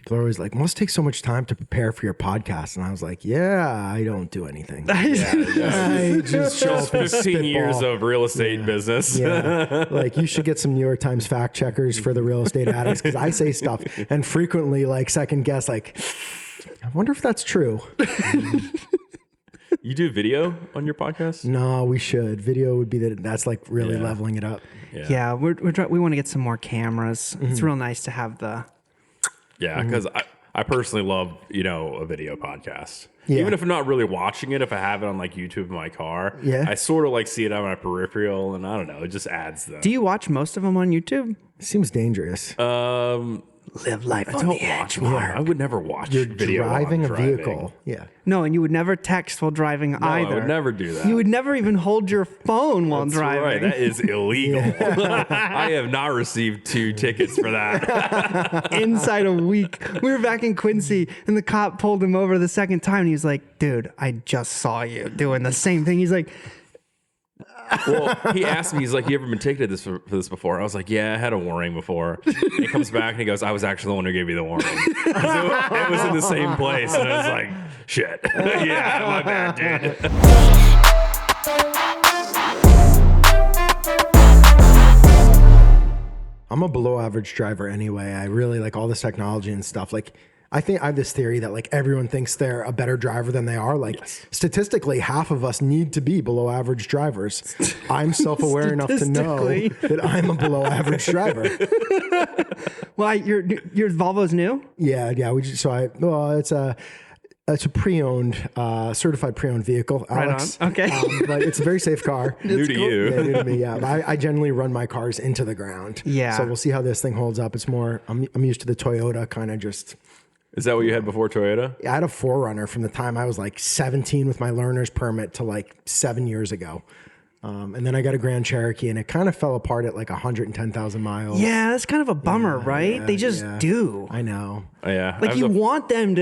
People are always like, must take so much time to prepare for your podcast. And I was like, yeah, I don't do anything. I just show up and 15 years spitball. of real estate business. Yeah. Like you should get some New York Times fact checkers for the Real Estate Addicts because I say stuff and frequently like second guess, like, I wonder if that's true. You do video on your podcast? No, we should. Video would be that's like really leveling it up. Yeah, we want to get some more cameras. It's real nice to have the... Yeah, because I personally love, a video podcast. Yeah. Even if I'm not really watching it, if I have it on like YouTube in my car, I sort of like see it on my peripheral, and I don't know, it just adds the... Do you watch most of them on YouTube? Seems dangerous. Live life on the edge, Marc. I would never watch You're video driving while a I'm driving. vehicle. Yeah. No, and you would never text while driving No, either. I would never do that. You would never even hold your phone while That's driving. right. That is illegal. I have not received 2 tickets for that. Inside a week. We were back in Quincy, and the cop pulled him over the second time, and he was like, dude, I just saw you doing the same thing. He's like... Well, he asked me, he's like, you ever been ticketed for this before? I was like, yeah, I had a warning before. And he comes back and he goes, I was actually the one who gave you the warning. So it was in the same place. And I was like, shit. Yeah, my bad, dude. I'm a below average driver anyway. I really like all this technology and stuff. Like, I think I have this theory that like everyone thinks they're a better driver than they are. Like statistically, half of us need to be below average drivers. I'm self-aware enough to know that I'm a below average driver. Well, your Volvo's new? Yeah. It's a pre-owned, certified pre-owned vehicle, Alex. Right on. Okay. But it's a very safe car. New to you. Yeah, new to me. Yeah, I generally run my cars into the ground. Yeah. So we'll see how this thing holds up. It's more. I'm used to the Toyota kind of just. Is that what you had before Toyota? I had a 4Runner from the time I was like 17 with my learner's permit to like 7 years ago. And then I got a Grand Cherokee, and it kind of fell apart at like 110,000 miles. Yeah, that's kind of a bummer, right? They just do. I know. Oh, yeah. Like you want them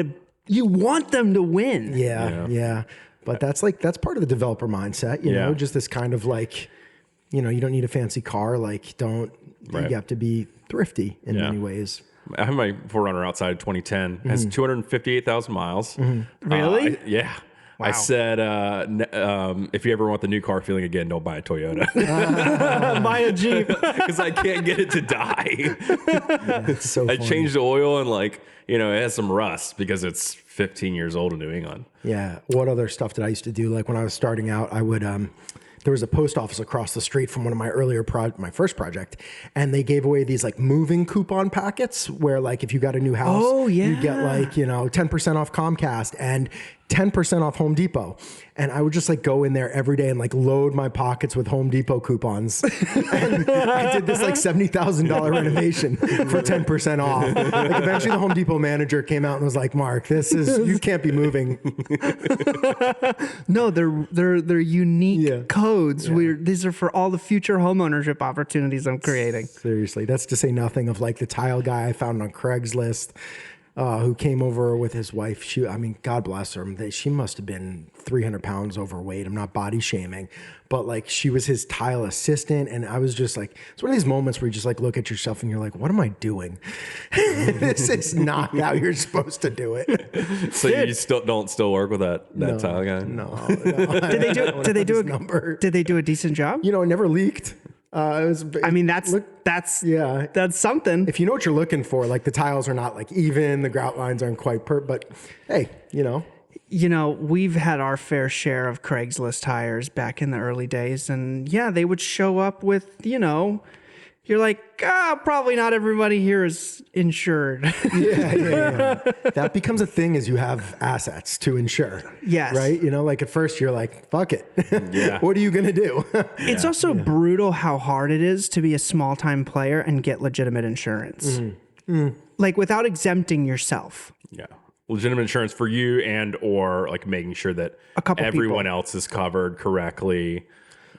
to win. Yeah. But that's part of the developer mindset, you know, just this kind of like, you don't need a fancy car. Like you have to be thrifty in many ways. I have my 4Runner outside 2010. It has 258,000 miles. Really? Yeah. Wow. I said, if you ever want the new car feeling again, don't buy a Toyota. Buy a Jeep. Because I can't get it to die. It's so I funny. changed the oil and it has some rust because it's 15 years old in New England. Yeah. What other stuff did I used to do? Like when I was starting out, I would, there was a post office across the street from one of my earlier my first project, and they gave away these like moving coupon packets where like if you got a new house, you get like 10% off Comcast and 10% off Home Depot. And I would just like go in there every day and like load my pockets with Home Depot coupons. And I did this like $70,000 renovation for 10% off. Like eventually the Home Depot manager came out and was like, Mark, you can't be moving. No, they're unique codes. These are for all the future homeownership opportunities I'm creating. Seriously, that's to say nothing of like the tile guy I found on Craigslist. Who came over with his wife. God bless her. She must have been 300 pounds overweight. I'm not body shaming, but like she was his tile assistant. And I was just like, it's one of these moments where you just like look at yourself and you're like, what am I doing? This is not how you're supposed to do it. So you still work with that tile guy? No. Did they do a decent job? It never leaked. That's something. If you know what you're looking for, like the tiles are not like even, the grout lines aren't quite but hey, we've had our fair share of Craigslist hires back in the early days, and they would show up with, you're like, probably not everybody here is insured. Yeah. That becomes a thing as you have assets to insure. Yes. Right? Like at first you're like, fuck it. Yeah. What are you going to do? It's also brutal how hard it is to be a small time player and get legitimate insurance. Like without exempting yourself. Yeah. Legitimate insurance for you or like making sure that everyone else is covered correctly.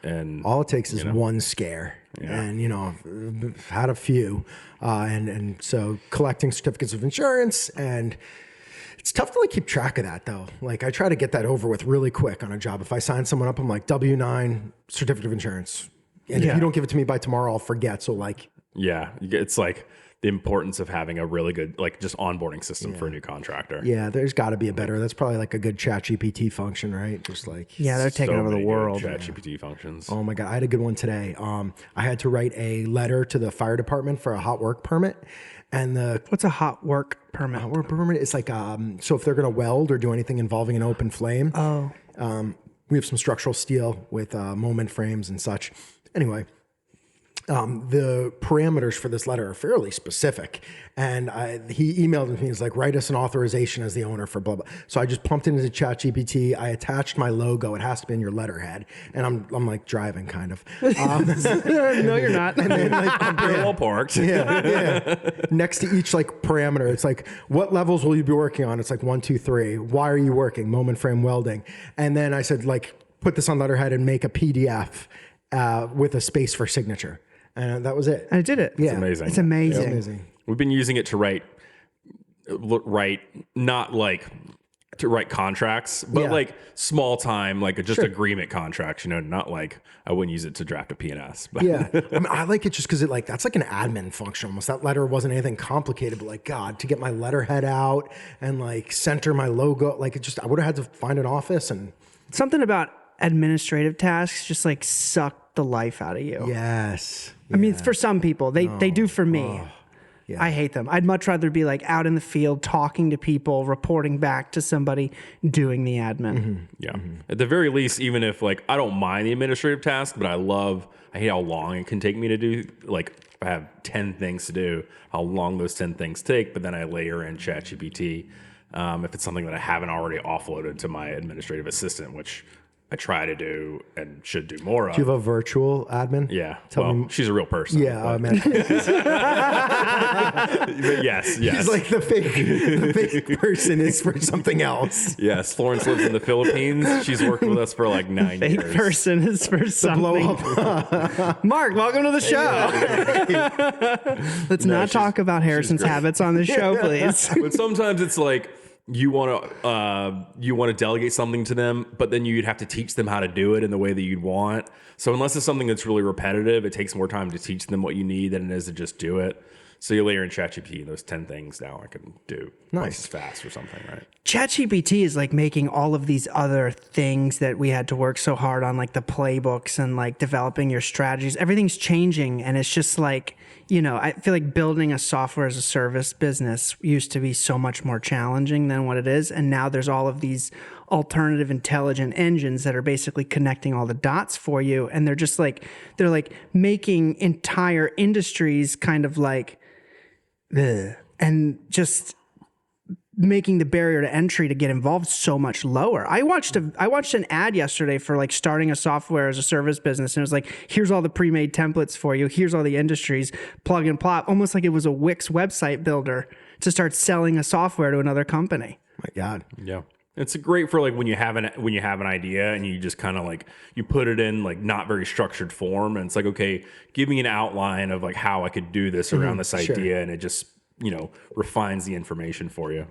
And all it takes is one scare. Yeah. And, I've had a few. And so collecting certificates of insurance, and it's tough to like keep track of that though. Like I try to get that over with really quick on a job. If I sign someone up, I'm like W-9 certificate of insurance. And if you don't give it to me by tomorrow, I'll forget. So like, it's like the importance of having a really good, like, just onboarding system for a new contractor. Yeah, there's got to be a better. That's probably like a good ChatGPT function, right? Just like Yeah, they're taking over the many good world. ChatGPT functions. oh my god, I had a good one today. I had to write a letter to the fire department for a hot work permit, and the What's a hot work permit? hot work permit is like so if they're gonna weld or do anything involving an open flame. We have some structural steel with moment frames and such. Anyway. The parameters for this letter are fairly specific. And he emailed me, he's like, write us an authorization as the owner for blah, blah. So I just pumped it into ChatGPT. I attached my logo. It has to be in your letterhead. And I'm like driving kind of. No, you're not. And then like, You're well parked. yeah. Next to each like parameter, it's like, what levels will you be working on? It's like 1, 2, 3. Why are you working? Moment frame welding. And then I said, like, put this on letterhead and make a PDF with a space for signature. And that was it. I did it. Yeah. It's amazing. It's amazing. It's amazing. We've been using it to write not like to write contracts, but Yeah. like small time, like just agreement contracts, not like I wouldn't use it to draft a P&S. But Yeah. I mean, I like it just because that's like an admin function almost. That letter wasn't anything complicated, but like, God, to get my letterhead out and like center my logo, like I would have had to find an office and. Something about administrative tasks just like suck the life out of you. Yes. I mean, for some people, they do for me. Yeah. I hate them. I'd much rather be like out in the field, talking to people, reporting back to somebody, doing the admin. yeah. At the very least, even if like I don't mind the administrative task, but I hate how long it can take me to do. Like if I have 10 things to do, how long those 10 things take, but then I layer in ChatGPT. If it's something that I haven't already offloaded to my administrative assistant, which I try to do and should do more of. Do you have a virtual admin? Yeah. She's a real person. Yeah, I mean, but yes. he's like the fake person is for something else. Yes. Florence lives in the Philippines. She's worked with us for like 9 Fake years. person is for something. Marc, welcome to the show. Let's not talk about Harrison's habits on the show, please. But sometimes it's like you want to delegate something to them, but then you'd have to teach them how to do it in the way that you'd want. So unless it's something that's really repetitive, it takes more time to teach them what you need than it is to just do it. So you layer in ChatGPT, those 10 things now I can do twice as fast or something, right? ChatGPT is like making all of these other things that we had to work so hard on, like the playbooks and like developing your strategies. Everything's changing, and it's just like, I feel like building a software as a service business used to be so much more challenging than what it is. And now there's all of these alternative intelligent engines that are basically connecting all the dots for you. And they're just like, making entire industries kind of like, and just making the barrier to entry to get involved so much lower. I watched an ad yesterday for like starting a software as a service business, and it was like, here's all the pre-made templates for you, here's all the industries, plug and plop, almost like it was a Wix website builder to start selling a software to another company. My God. Yeah. It's great for like when you have an idea and you just kind of like you put it in like not very structured form, and it's like, okay, give me an outline of like how I could do this around this idea, and it just refines the information for you.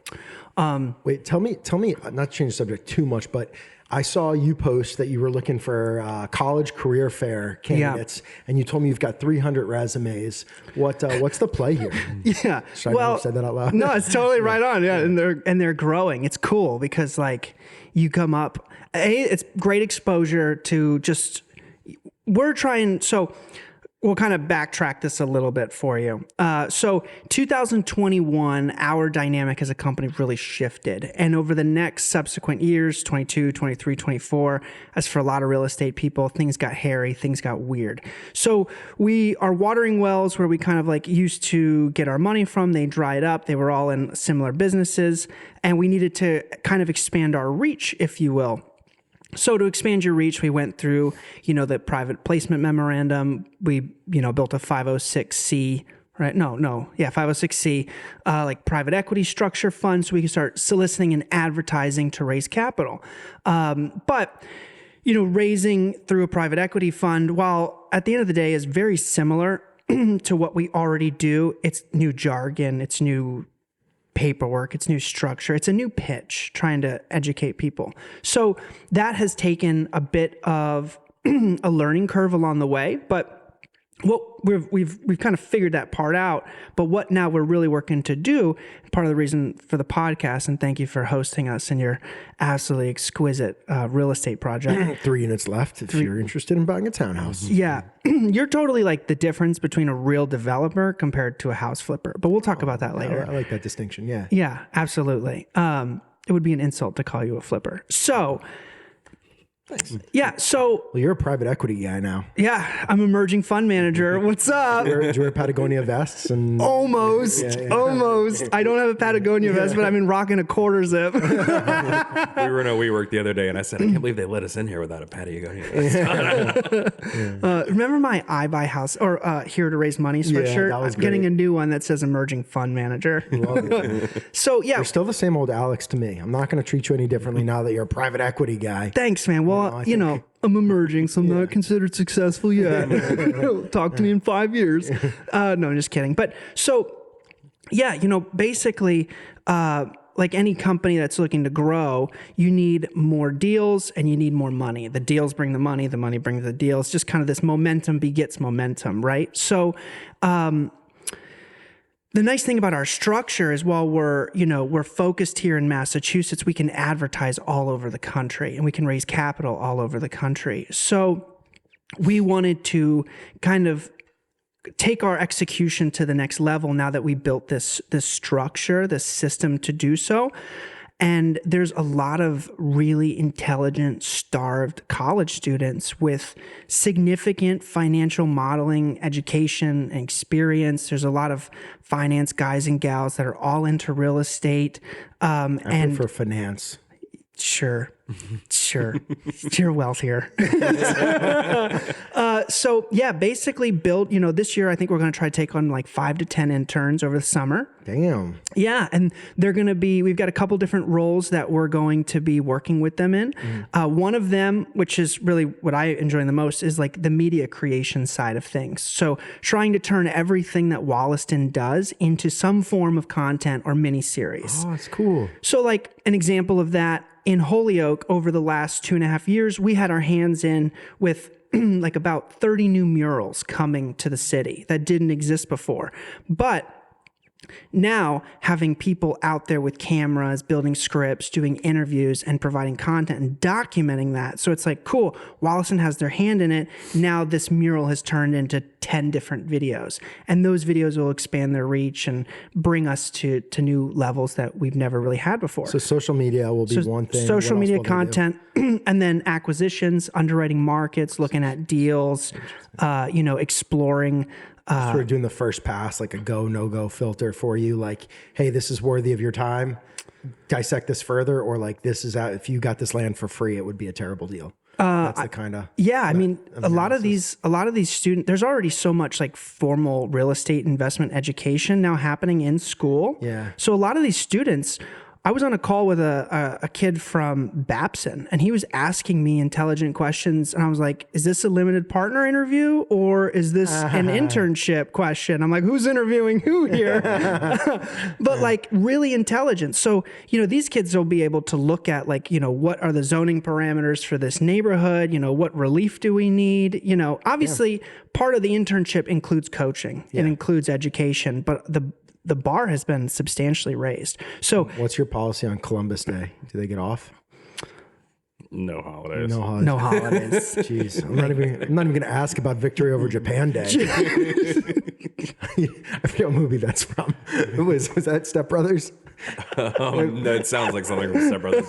Wait, tell me, not to change the subject too much, but I saw you post that you were looking for college career fair candidates, and you told me you've got 300 resumes. What's the play here? Yeah. Should I have said that out loud? No, it's totally right on. Yeah. And they're growing. It's cool because like you come up, it's great exposure to just, we'll kind of backtrack this a little bit for you. So 2021, our dynamic as a company really shifted. And over the next subsequent years, 22, 23, 24, as for a lot of real estate people, things got hairy, things got weird. So we are watering wells where we kind of like used to get our money from, they dried up. They were all in similar businesses. And we needed to kind of expand our reach, if you will. So to expand your reach, we went through, the private placement memorandum. We, built a 506C, right? 506C, like private equity structure fund, so we can start soliciting and advertising to raise capital. But raising through a private equity fund, while at the end of the day is very similar to what we already do, it's new jargon, it's new paperwork, it's new structure, it's a new pitch trying to educate people. So that has taken a bit of a learning curve along the way, but Well, we've kind of figured that part out, but what now we're really working to do, part of the reason for the podcast, and thank you for hosting us in your absolutely exquisite real estate project. 3 units left if you're interested in buying a townhouse. Yeah, you're totally like the difference between a real developer compared to a house flipper, but we'll talk about that later. I like that distinction, yeah. Yeah, absolutely. It would be an insult to call you a flipper. So... Thanks. Yeah. So, Well, you're a private equity guy now. yeah, I'm emerging fund manager. What's up? Do you wear Patagonia vests? And Almost. I don't have a Patagonia vest, but I've been rocking a quarter zip. We were in a WeWork the other day, and I said, I can't believe they let us in here without a Patagonia. Remember my I Buy House or Here to Raise Money sweatshirt? that was I'm getting great. a new one that says emerging fund manager. So, yeah. You're still the same old Alex to me. I'm not going to treat you any differently now that you're a private equity guy. Thanks, man. Well, I'm emerging, so I'm not considered successful yet. Talk to me in 5 years. No, I'm just kidding. But so, yeah, basically, like any company that's looking to grow, you need more deals and you need more money. The deals bring the money brings the deals. Just kind of this momentum begets momentum, right? So, the nice thing about our structure is while we're focused here in Massachusetts, we can advertise all over the country and we can raise capital all over the country. So we wanted to kind of take our execution to the next level now that we built this structure, this system to do so. And there's a lot of really intelligent, starved college students with significant financial modeling education and experience. There's a lot of finance guys and gals that are all into real estate. I prefer finance. Sure. You're wealthier. So yeah, basically build, this year I think we're going to try to take on like 5 to 10 interns over the summer. Damn. Yeah. And we've got a couple different roles that we're going to be working with them in. One of them, which is really what I enjoy the most, is like the media creation side of things. So trying to turn everything that Wollaston does into some form of content or mini series. Oh, that's cool. So like an example of that, in Holyoke over the last 2.5 years, we had our hands in with like about 30 new murals coming to the city that didn't exist before. But now having people out there with cameras, building scripts, doing interviews and providing content and documenting that. So it's like, cool, Wollaston has their hand in it. Now this mural has turned into 10 different videos, and those videos will expand their reach and bring us to new levels that we've never really had before. So social media will be one thing. Social What else media will they do? content, and then acquisitions, underwriting markets, looking at deals, exploring. Sort of doing the first pass, like a go, no-go filter for you. Like, hey, this is worthy of your time. Dissect this further, or like this is out. If you got this land for free, it would be a terrible deal. That's the kind of A lot of these students, there's already so much like formal real estate investment education now happening in school. Yeah. So a lot of these students, I was on a call with a kid from Babson, and he was asking me intelligent questions, and I was like, is this a limited partner interview or is this an internship question? I'm like, who's interviewing who here? But like really intelligent. So, these kids will be able to look at like, what are the zoning parameters for this neighborhood? What relief do we need? Obviously part of the internship includes coaching. It includes education, but the bar has been substantially raised. So What's your policy on Columbus Day? Do they get off? No holidays. No holidays. no holidays. Jeez, I'm not even going to ask about Victory over Japan Day. I forget what movie that's from. Was that Step Brothers? That sounds like something from Step Brothers.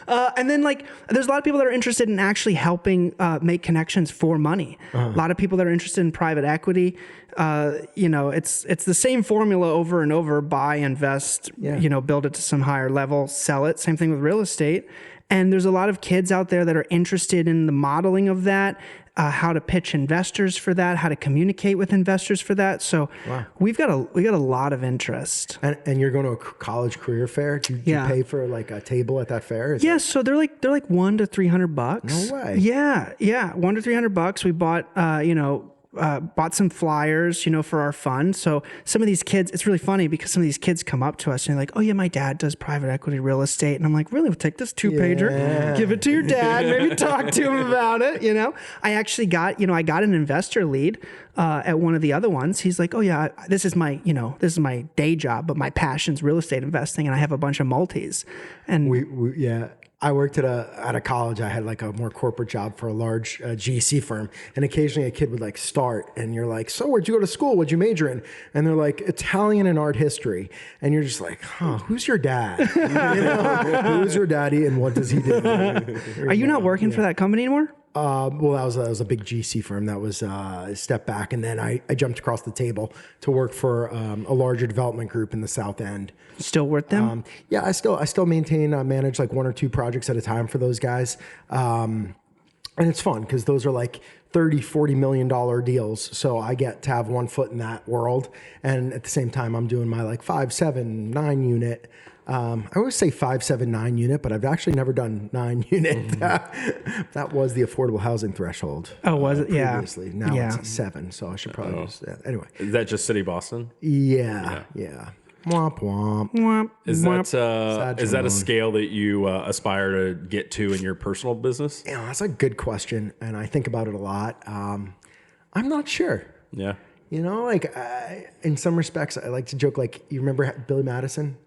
And then like, there's a lot of people that are interested in actually helping make connections for money. A lot of people that are interested in private equity. It's the same formula over and over: buy, invest, build it to some higher level, sell it. Same thing with real estate. And there's a lot of kids out there that are interested in the modeling of that, how to pitch investors for that, how to communicate with investors for that. So we got a lot of interest. And you're going to a college career fair? Do you pay for like a table at that fair? So they're like $100 to $300. No way. Yeah, $100 to $300. We bought bought some flyers, for our fund. So some of these kids, it's really funny because some of these kids come up to us and they're like, oh yeah, my dad does private equity real estate. And I'm like, really? We'll take this 2-pager, give it to your dad, maybe talk to him about it. I actually got, I got an investor lead at one of the other ones. He's like, oh yeah, this is my day job, but my passion's real estate investing, and I have a bunch of multis. And I worked at a college. I had like a more corporate job for a large GC firm, and occasionally a kid would like start, and you're like, "So where'd you go to school? What'd you major in?" And they're like, "Italian and art history," and you're just like, "Huh? Who's your dad? Who's your daddy, and what does he do?" Are you not working for that company anymore? Well, that was a big GC firm. That was a step back, and then I jumped across the table to work for a larger development group in the South End. Still worth them? Yeah, I still manage like 1 or 2 projects at a time for those guys, and it's fun because those are like $30-40 million deals. So I get to have one foot in that world, and at the same time, I'm doing my like 5, 7, 9 unit. I always say 5, 7, 9 unit, but I've actually never done 9 unit. That was the affordable housing threshold. Oh, was it? Previously. Now it's 7, so I should probably anyway. Is that just City Boston? Yeah. Womp womp. Womp, Is womp. that a scale that you aspire to get to in your personal business? Yeah, that's a good question, and I think about it a lot. I'm not sure. Yeah. In some respects, I like to joke, like, you remember Billy Madison?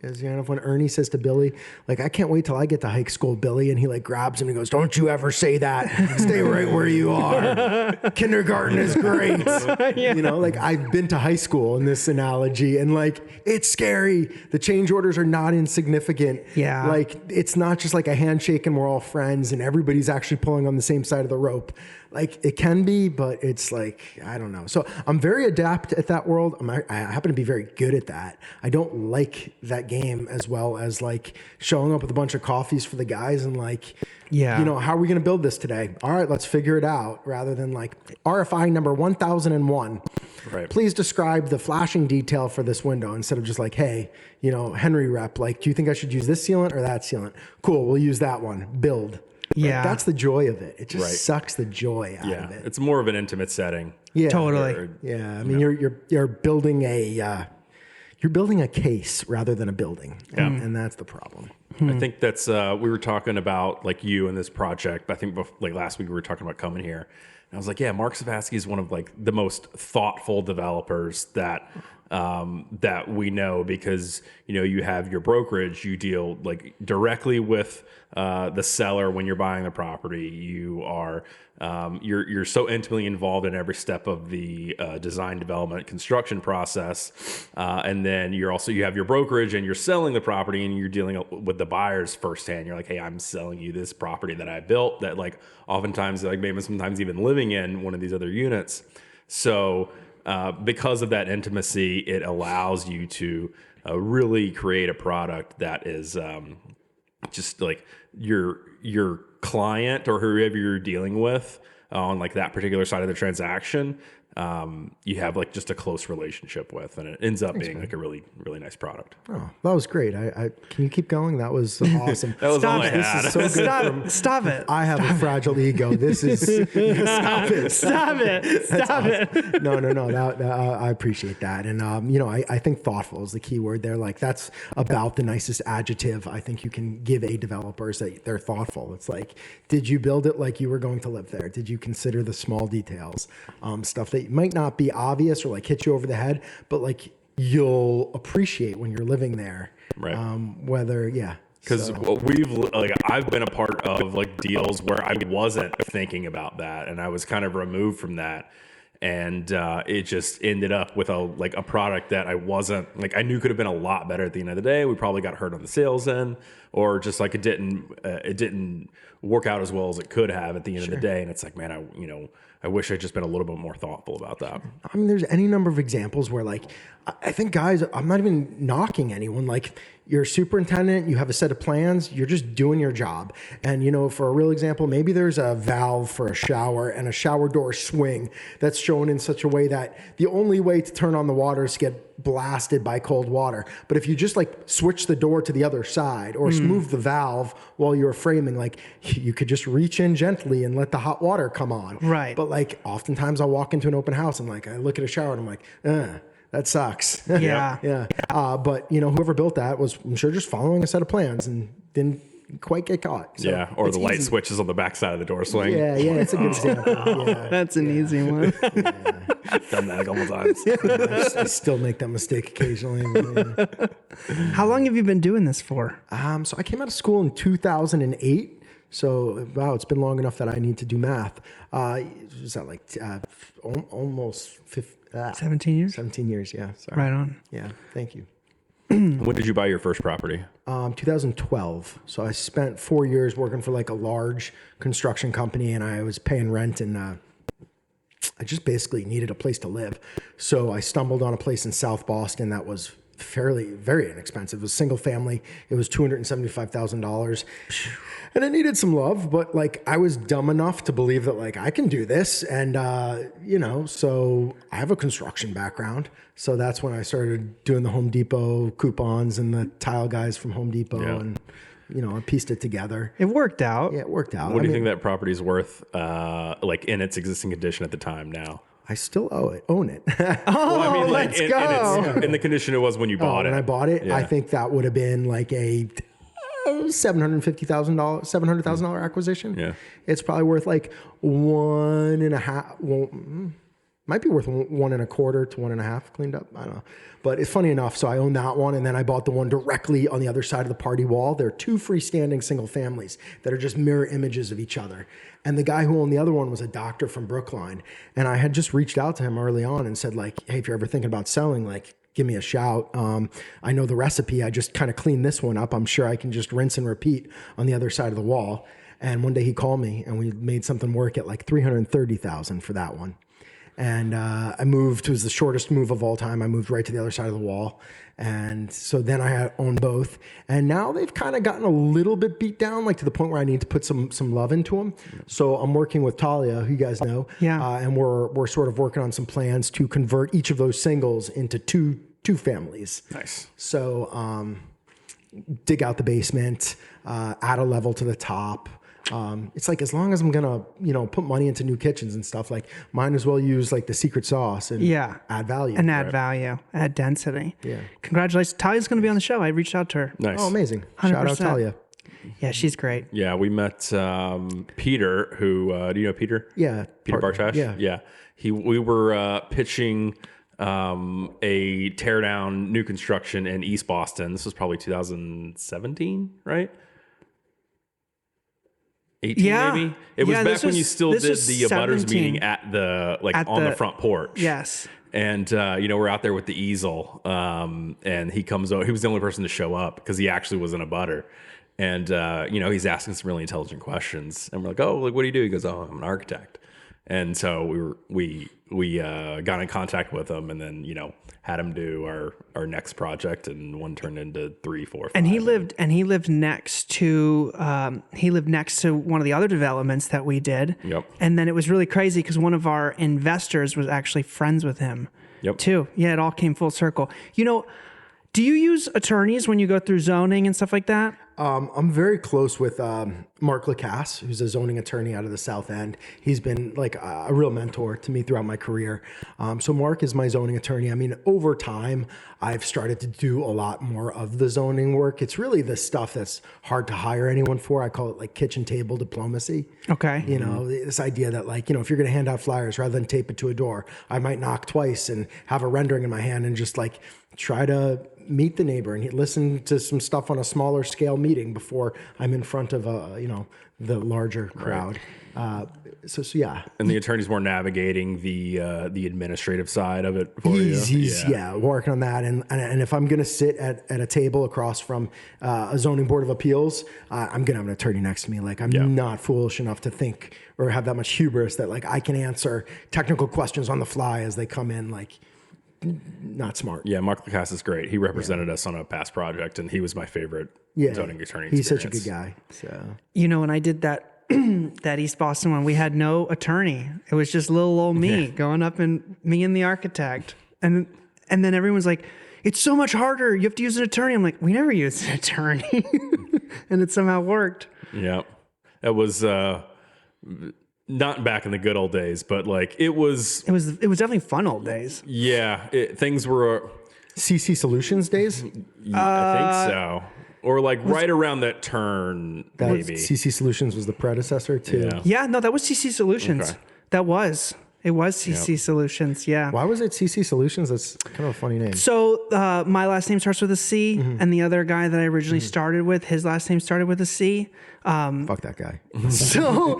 As when Ernie says to Billy, like, I can't wait till I get to high school, Billy. And he like grabs him and goes, don't you ever say that. Stay right where you are. Kindergarten is great. I've been to high school in this analogy, and like, it's scary. The change orders are not insignificant. Yeah. Like, it's not just like a handshake and we're all friends and everybody's actually pulling on the same side of the rope. Like, it can be, but it's like, I don't know. So I'm very adept at that world. I happen to be very good at that. I don't like that game as well as like showing up with a bunch of coffees for the guys and like, how are we going to build this today? All right, let's figure it out, rather than like RFI number 1001. Right. Please describe the flashing detail for this window, instead of just like, hey, Henry rep, like, do you think I should use this sealant or that sealant? Cool, we'll use that one. Build. Yeah. Right? That's the joy of it. It just sucks the joy out of it. It's more of an intimate setting. Yeah. Totally. I mean, you're building a case rather than a building, and that's the problem. I think that's we were talking about like you and this project. I think like last week we were talking about coming here, and I was like, yeah, Marc Savatsky is one of like the most thoughtful developers that we know, because you have your brokerage, you deal like directly with the seller when you're buying the property. You are you're so intimately involved in every step of the design, development, construction process, and then you have your brokerage and you're selling the property and you're dealing with the buyers firsthand. You're like, hey, I'm selling you this property that I built, that like oftentimes, like maybe sometimes even living in one of these other units. So because of that intimacy, it allows you to really create a product that is just like your client or whoever you're dealing with on like that particular side of the transaction, you have like just a close relationship with, and it ends up being like a really, really nice product. Oh, that was great. Can you keep going? That was awesome. That was all I had. This is so good. Stop it. I have a fragile ego. This is stop it. Stop it. No. I appreciate that, and I think thoughtful is the key word there. Like, that's about the nicest adjective I think you can give a developer, is that they're thoughtful. It's like, did you build it like you were going to live there? Did you consider the small details, stuff that might not be obvious or like hit you over the head, but like you'll appreciate when you're living there, right? Because I've been a part of like deals where I wasn't thinking about that, and I was kind of removed from that, and it just ended up with a product that I wasn't like, I knew could have been a lot better at the end of the day. We probably got hurt on the sales end, or just like it didn't work out as well as it could have at the end of the day. And it's like, man, I wish I'd just been a little bit more thoughtful about that. I mean, there's any number of examples where, like, I think, guys, I'm not even knocking anyone. Like, you're a superintendent, you have a set of plans, you're just doing your job. And, for a real example, maybe there's a valve for a shower and a shower door swing that's shown in such a way that the only way to turn on the water is to get blasted by cold water. But if you just like switch the door to the other side or move the valve while you're framing, like you could just reach in gently and let the hot water come on. Right. But like oftentimes I'll walk into an open house and like I look at a shower and I'm like, that sucks. Yeah. Yeah. But you know, whoever built that was, I'm sure, just following a set of plans and didn't quite get caught. So yeah, or the light easy. switches on the backside of the door swing. Yeah, it's a good example. Yeah. That's an easy one. I've done that a couple times. I still make that mistake occasionally. How long have you been doing this for? So I came out of school in 2008. So wow, it's been long enough that I need to do math. Was that like almost 17 years? 17 years, yeah. Sorry. Right on. Yeah, thank you. When did you buy your first property? 2012. So I spent 4 years working for like a large construction company, and I was paying rent, and I just basically needed a place to live. So I stumbled on a place in South Boston that was very inexpensive. It was single family. It was $275,000. And it needed some love, but like I was dumb enough to believe that like I can do this. And, you know, so I have a construction background. So that's when I started doing the Home Depot coupons and the tile guys from Home Depot. And, you know, I pieced it together. It worked out. Yeah, it worked out. What do you think that property's worth, like in its existing condition at the time now? I still own it. Well, I mean, like let's in, go. in the condition it was when you bought it. When I bought it, Yeah. I think that would have been like a $700,000 acquisition. Yeah. It's probably worth like one and a half. Well, might be worth 1.25 to 1.5 cleaned up. I don't know. But it's funny enough. So I own that one, and then I bought the one directly on the other side of the party wall. There are two freestanding single families that are just mirror images of each other. And the guy who owned the other one was a doctor from Brookline. And I had just reached out to him early on and said, like, hey, if you're ever thinking about selling, like, give me a shout. I know the recipe. I just kind of cleaned this one up. I'm sure I can just rinse and repeat on the other side of the wall. And one day he called me, and we made something work at like $330,000 for that one. And I moved. It was the shortest move of all time. I moved right to the other side of the wall. And so then I owned both. And now they've kind of gotten a little bit beat down, like to the point where I need to put some love into them. So I'm working with Talia, who you guys know. Yeah. And we're sort of working on some plans to convert each of those singles into two families. Nice. So dig out the basement, add a level to the top. It's like, as long as I'm gonna, you know, put money into new kitchens and stuff, like might as well use like the secret sauce and add value. And add value, add density. Yeah. Congratulations. Talia's going to be on the show. I reached out to her. Nice. Oh, amazing. Shout out 100%. Talia. Yeah, she's great. Yeah, we met Peter, who do you know Peter? Yeah. Peter Bartash? Yeah. We were pitching a teardown new construction in East Boston. This was probably 2017, right? 18 Yeah. maybe? It was Yeah, back this when was- you still this did was the abutters 17. meeting at the, like At on the the- front porch. Yes. And, you know, we're out there with the easel. And he comes over. He was the only person to show up because he actually was in a butter. And, you know, he's asking some really intelligent questions. And we're like, oh, like, what do you do? He goes, oh, I'm an architect. And so we got in contact with him, and then, you know, had him do our next project, and one turned into 3, 4, 5. And he lived next to one of the other developments that we did. Yep. And then it was really crazy because one of our investors was actually friends with him. Yep. Too. Yeah, it all came full circle. You know, do you use attorneys when you go through zoning and stuff like that? I'm very close with Marc, who's a zoning attorney out of the South End. He's been like a real mentor to me throughout my career. So Marc is my zoning attorney. I mean, over time, I've started to do a lot more of the zoning work. It's really the stuff that's hard to hire anyone for. I call it like kitchen table diplomacy. Okay. You know, this idea that like, you know, if you're going to hand out flyers rather than tape it to a door, I might knock twice and have a rendering in my hand and just like try to meet the neighbor and listen to some stuff on a smaller scale meeting before I'm in front of you know, the larger crowd. So yeah. And the attorney's more navigating the administrative side of it for He's you. working on that. And if I'm going to sit at a table across from a zoning board of appeals, I'm going to have an attorney next to me. Like, I'm not foolish enough to think or have that much hubris that like I can answer technical questions on the fly as they come in. Like, not smart. Yeah, Marc Lacasse is great. He represented us on a past project, and he was my favorite zoning attorney. He's such a experience. good guy. So You know, when I did that that East Boston one, we had no attorney. It was just little old me going up and me and the architect. And And then everyone's like, it's so much harder. You have to use an attorney. I'm like, we never used an attorney. And it somehow worked. Yeah. That was not back in the good old days, but like it was definitely fun old days. Yeah. Things were CC Solutions days? I think so. Or like right around that turn, maybe. CC Solutions was the predecessor to. Yeah, no, that was CC Solutions. Okay. It was CC Solutions. Yeah. Why was it CC Solutions? That's kind of a funny name. So my last name starts with a C, and the other guy that I originally started with, his last name started with a C. Fuck that guy. So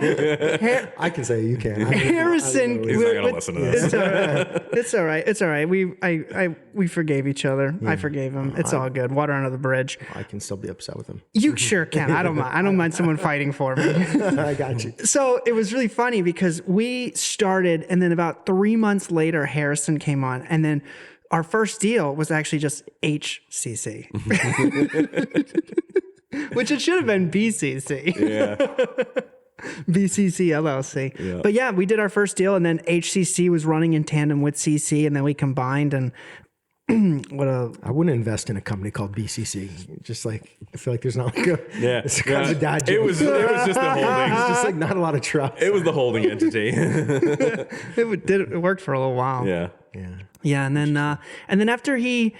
I can say you can. Harrison. He's not gonna listen to this. It's all right. It's all right. We forgave each other. I forgave him. It's all good. Water under the bridge. I can still be upset with him. You sure can. I don't mind. I don't mind someone fighting for me. I got you. So it was really funny because we started, and then about 3 months later, Harrison came on, and then our first deal was actually just HCC. Which it should have been BCC. Yeah. BCC LLC. Yeah. But yeah, we did our first deal, and then HCC was running in tandem with CC, and then we combined. And I wouldn't invest in a company called BCC. Just like I feel like there's not like it's kind of a dad joke. It was just the holding. It's just like not a lot of trust. It was the holding entity. It worked for a little while. Yeah. Yeah, and then after he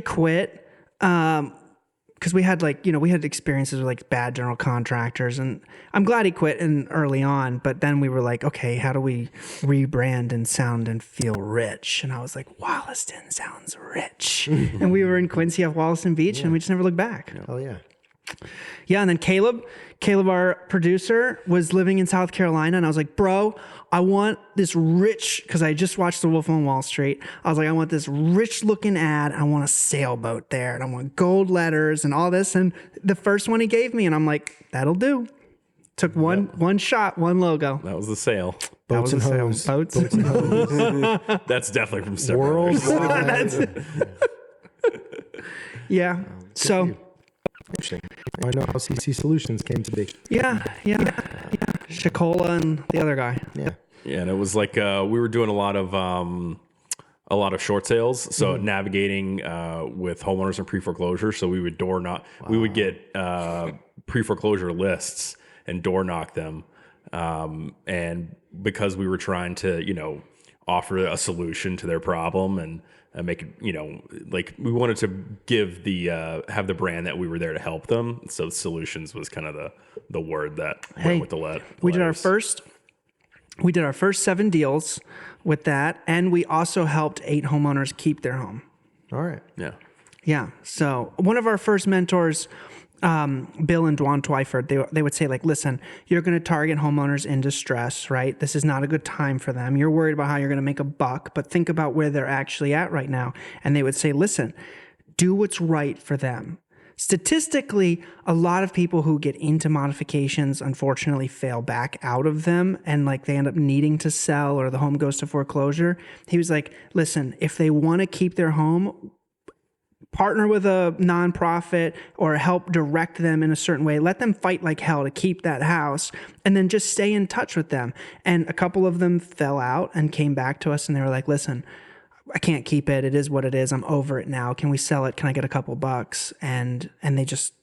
quit, because we had we had experiences with like bad general contractors, and I'm glad he quit early on. But then we were like, okay, how do we rebrand and sound and feel rich? And I was like, Wollaston sounds rich. And we were in Quincy off Wollaston Beach, and we just never looked back. Oh yeah. Yeah, and then Caleb, our producer, was living in South Carolina, and I was like, bro, I want this rich, because I just watched The Wolf on Wall Street. I was like, I want this rich-looking ad. I want a sailboat there, and I want gold letters and all this. And the first one he gave me, and I'm like, that'll do. Took one shot, one logo. That was the sale. Boats and hose. Boats. And hose. That's definitely from Step Brothers. Worldwide. Yeah. So. Interesting. I know how CC Solutions came to be. Yeah. Shakola and the other guy. Yeah. Yeah, and it was like we were doing a lot of short sales. So navigating with homeowners and pre-foreclosure. So we would door knock. Wow. We would get pre-foreclosure lists and door knock them. And because we were trying to, offer a solution to their problem and make it, like we wanted to give have the brand that we were there to help them. So solutions was kind of the word that went with the letters. We did our first 7 deals with that, and we also helped 8 homeowners keep their home. All right. Yeah. Yeah. So one of our first mentors, Bill and Dwan Twyford, they would say, like, listen, you're going to target homeowners in distress, right? This is not a good time for them. You're worried about how you're going to make a buck, but think about where they're actually at right now. And they would say, listen, do what's right for them. Statistically, a lot of people who get into modifications unfortunately fail back out of them, and like they end up needing to sell or the home goes to foreclosure. He was like, listen, if they want to keep their home, partner with a nonprofit or help direct them in a certain way. Let them fight like hell to keep that house, and then just stay in touch with them. And a couple of them fell out and came back to us, and they were like, listen, I can't keep it. It is what it is. I'm over it now. Can we sell it? Can I get a couple bucks? And they just,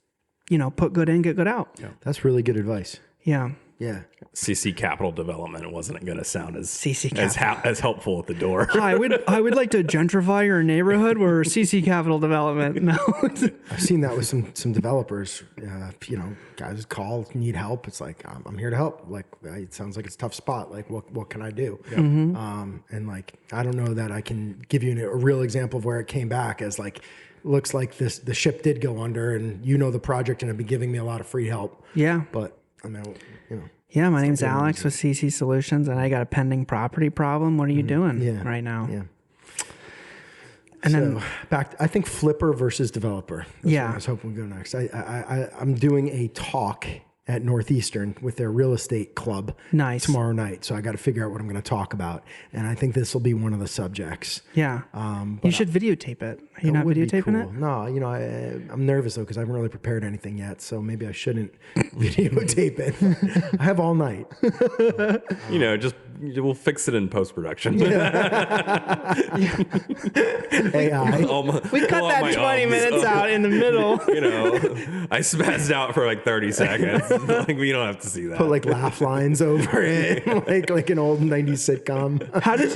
put good in, get good out. Yeah. That's really good advice. Yeah. Yeah. CC Capital Development wasn't going to sound as helpful at the door. I would like to gentrify your neighborhood. We're CC Capital Development. No. I've seen that with some developers. Guys call, need help. It's like, I'm here to help. Like, it sounds like it's a tough spot. Like, what can I do? Yeah. And like, I don't know that I can give you a real example of where it came back as like, looks like the ship did go under, and the project and have been giving me a lot of free help. Yeah. But I mean, Yeah, my name's Alex with CC Solutions, and I got a pending property problem. What are you doing right now? Yeah. And then I think flipper versus developer. That's where I was hoping we'd go next. I'm doing a talk at Northeastern with their real estate club tomorrow night. So I got to figure out what I'm going to talk about. And I think this will be one of the subjects. Yeah. You should videotape it. Are you not videotaping it? No, I'm nervous though, because I haven't really prepared anything yet. So maybe I shouldn't videotape it. I have all night. Just we'll fix it in post production. AI. We cut that 20 minutes out in the middle. You know, I spazzed out for like 30 seconds. Like, we don't have to see that. Put like laugh lines over it, like an old '90s sitcom.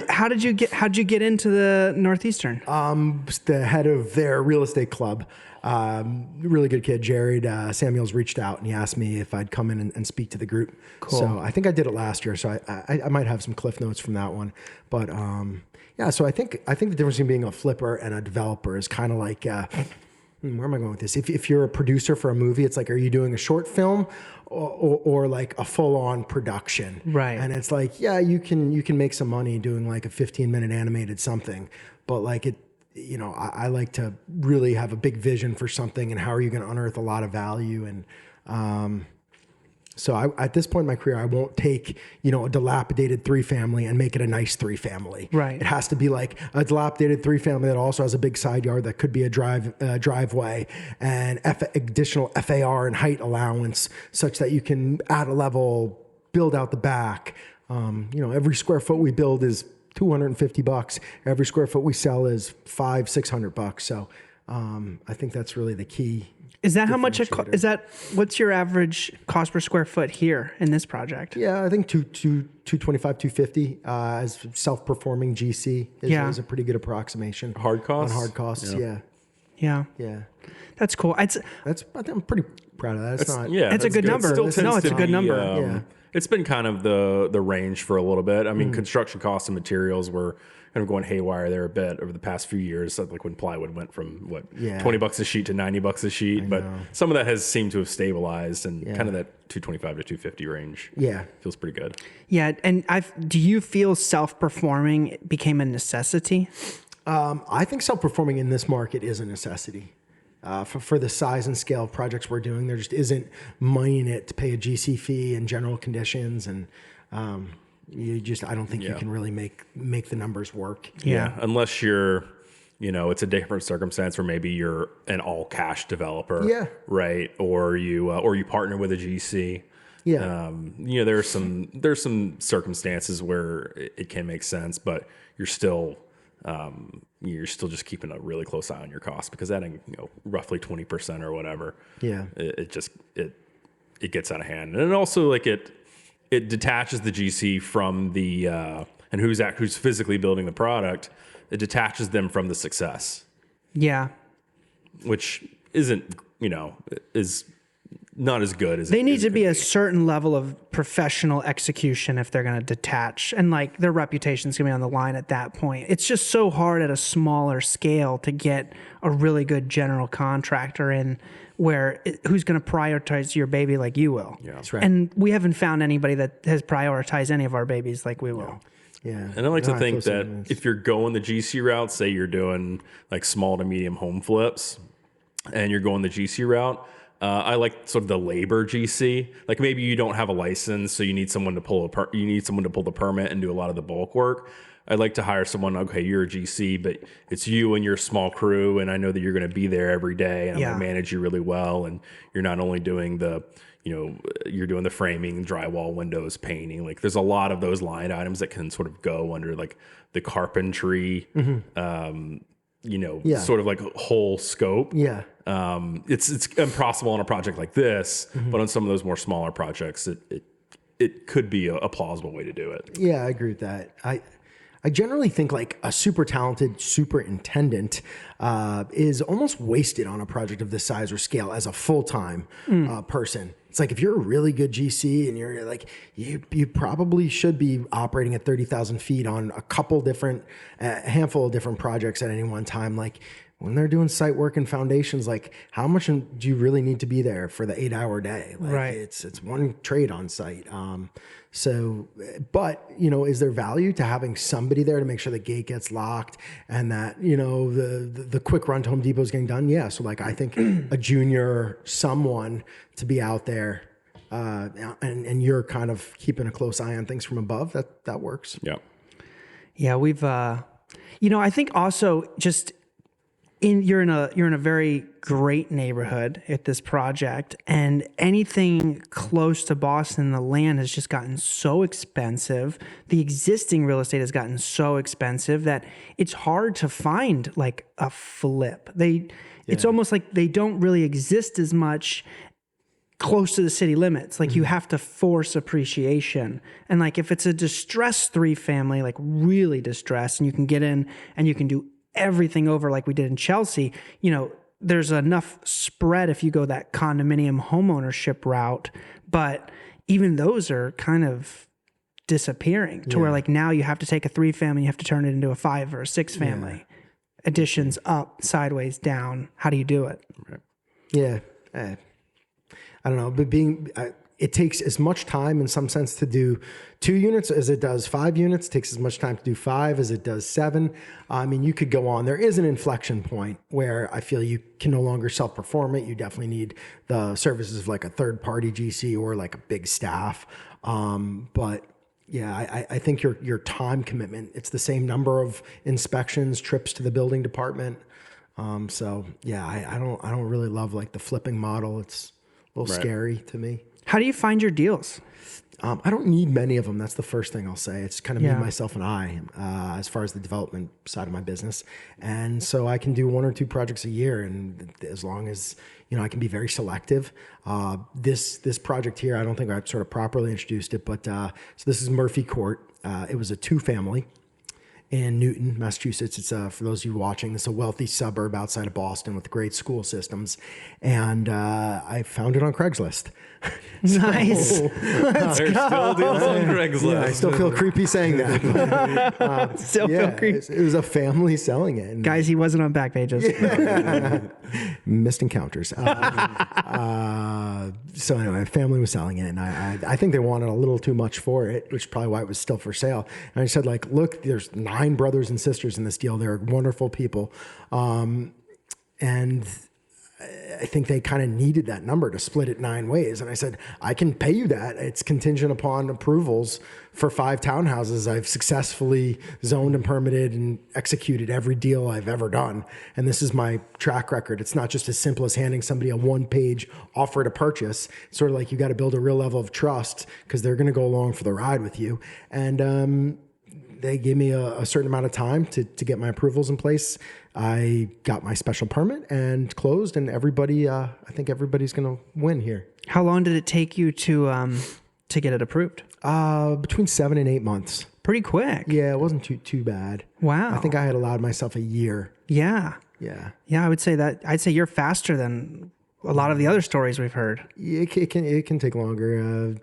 How'd you get into the Northeastern? The head of their real estate club, really good kid, Jared Samuels, reached out and he asked me if I'd come in and speak to the group. Cool. So I think I did it last year. So I might have some cliff notes from that one. But yeah, so I think the difference between being a flipper and a developer is kind of like, where am I going with this? If you're a producer for a movie, it's like, are you doing a short film or like a full-on production? Right. And it's like, yeah, you can make some money doing like a 15-minute animated something, but like it, you know, I like to really have a big vision for something and how are you going to unearth a lot of value. And so at this point in my career, I won't take, you know, a dilapidated 3-family and make it a nice 3-family. Right. It has to be like a dilapidated 3-family that also has a big side yard that could be a driveway and additional FAR and height allowance such that you can add a level, build out the back. You know, every square foot we build is $250. Every square foot we sell is $500-600. So I think that's really the key. Is that how much what's your average cost per square foot here in this project? Yeah, I think 225, 250 as self-performing GC is a pretty good approximation. Hard costs? On hard costs, yeah. That's cool. I think I'm pretty proud of that. It's a good number. It's a good number. It's been kind of the range for a little bit. I mean, construction costs and materials were kind of going haywire there a bit over the past few years. Like when plywood went from $20 a sheet to $90 a sheet, but some of that has seemed to have stabilized and kind of that 225 to 250 range. Yeah, feels pretty good. Yeah, and do you feel self-performing became a necessity? I think self-performing in this market is a necessity. For the size and scale of projects we're doing, there just isn't money in it to pay a GC fee and general conditions, and I don't think you can really make the numbers work. Yeah, unless you're, you know, it's a different circumstance where maybe you're an all cash developer, right? Or you partner with a GC. Yeah, you know, there's some circumstances where it can make sense, but you're still just keeping a really close eye on your costs because adding, you know, roughly 20% or whatever. Yeah, it gets out of hand, and also like it detaches the GC from the and who's physically building the product. It detaches them from the success. Yeah, which isn't, you know, is not as good as they need to be a certain level of professional execution if they're going to detach, and like their reputation's going to be on the line at that point. It's just so hard at a smaller scale to get a really good general contractor in who's going to prioritize your baby like you will. Yeah, that's right. And we haven't found anybody that has prioritized any of our babies like we will. Yeah. And I like to think that if you're going the GC route, say you're doing like small to medium home flips and you're going the GC route, I like sort of the labor GC. Like maybe you don't have a license, so you need someone to pull the permit and do a lot of the bulk work. I'd like to hire someone. Okay, you're a GC, but it's you and your small crew, and I know that you're going to be there every day, and I'm going to manage you really well. And you're not only doing you're doing the framing, drywall, windows, painting. Like there's a lot of those line items that can sort of go under like the carpentry. Sort of like whole scope. Yeah. It's impossible on a project like this, but on some of those more smaller projects, it could be a plausible way to do it. Yeah, I agree with that. I generally think like a super talented superintendent is almost wasted on a project of this size or scale as a full-time person. It's like if you're a really good GC and you're like, you probably should be operating at 30,000 feet on a handful of different projects at any one time. Like when they're doing site work and foundations, like how much do you really need to be there for the 8-hour day? Like, right. It's one trade on site. But is there value to having somebody there to make sure the gate gets locked and that, the quick run to Home Depot is getting done? Yeah. So like, I think a junior someone to be out there, and you're kind of keeping a close eye on things from above, that works. Yeah. Yeah. We've, I think also just you're in a very great neighborhood at this project, and anything close to Boston, the land has just gotten so expensive. The existing real estate has gotten so expensive that it's hard to find like a flip. It's almost like they don't really exist as much close to the city limits. Like you have to force appreciation. And like if it's a distressed 3-family, like really distressed, and you can get in and you can do everything over like we did in Chelsea, there's enough spread if you go that condominium homeownership route. But even those are kind of disappearing to where like now you have to take a 3-family, you have to turn it into a 5 or a 6-family. Additions up, sideways, down. How do you do it? Yeah. I don't know, but it takes as much time in some sense to do 2 units as it does 5 units. It takes as much time to do 5 as it does 7. I mean, you could go on. There is an inflection point where I feel you can no longer self-perform it. You definitely need the services of like a third-party GC or like a big staff. But yeah, I think your time commitment, it's the same number of inspections, trips to the building department. So yeah, I don't really love like the flipping model. It's a little scary to me. How do you find your deals? I don't need many of them. That's the first thing I'll say. It's kind of me, myself, and I, as far as the development side of my business. And so I can do 1 or 2 projects a year. And as long as, I can be very selective. This project here, I don't think I've sort of properly introduced it, but so this is Murphy Court. It was a 2-family in Newton, Massachusetts. It's for those of you watching, it's a wealthy suburb outside of Boston with great school systems. And I found it on Craigslist. Nice. There's still deals on Craigslist. Yeah, I still feel creepy saying that. But, Feel creepy. It was a family selling it. And, Guys, he wasn't on Backpages. missed encounters. So anyway, family was selling it, and I think they wanted a little too much for it, which is probably why it was still for sale. And I said, like, look, there's 9 brothers and sisters in this deal. They're wonderful people. And I think they kind of needed that number to split it 9 ways. And I said, I can pay you that. It's contingent upon approvals for 5 townhouses. I've successfully zoned and permitted and executed every deal I've ever done. And this is my track record. It's not just as simple as handing somebody a 1-page offer to purchase. It's sort of like you got to build a real level of trust because they're going to go along for the ride with you. And they gave me a certain amount of time to get my approvals in place. I got my special permit and closed, and everybody, I think everybody's going to win here. How long did it take you to get it approved? Between 7 and 8 months. Pretty quick. Yeah, it wasn't too bad. Wow. I think I had allowed myself a year. Yeah. Yeah. Yeah, I'd say you're faster than a lot of the other stories we've heard. It can take longer.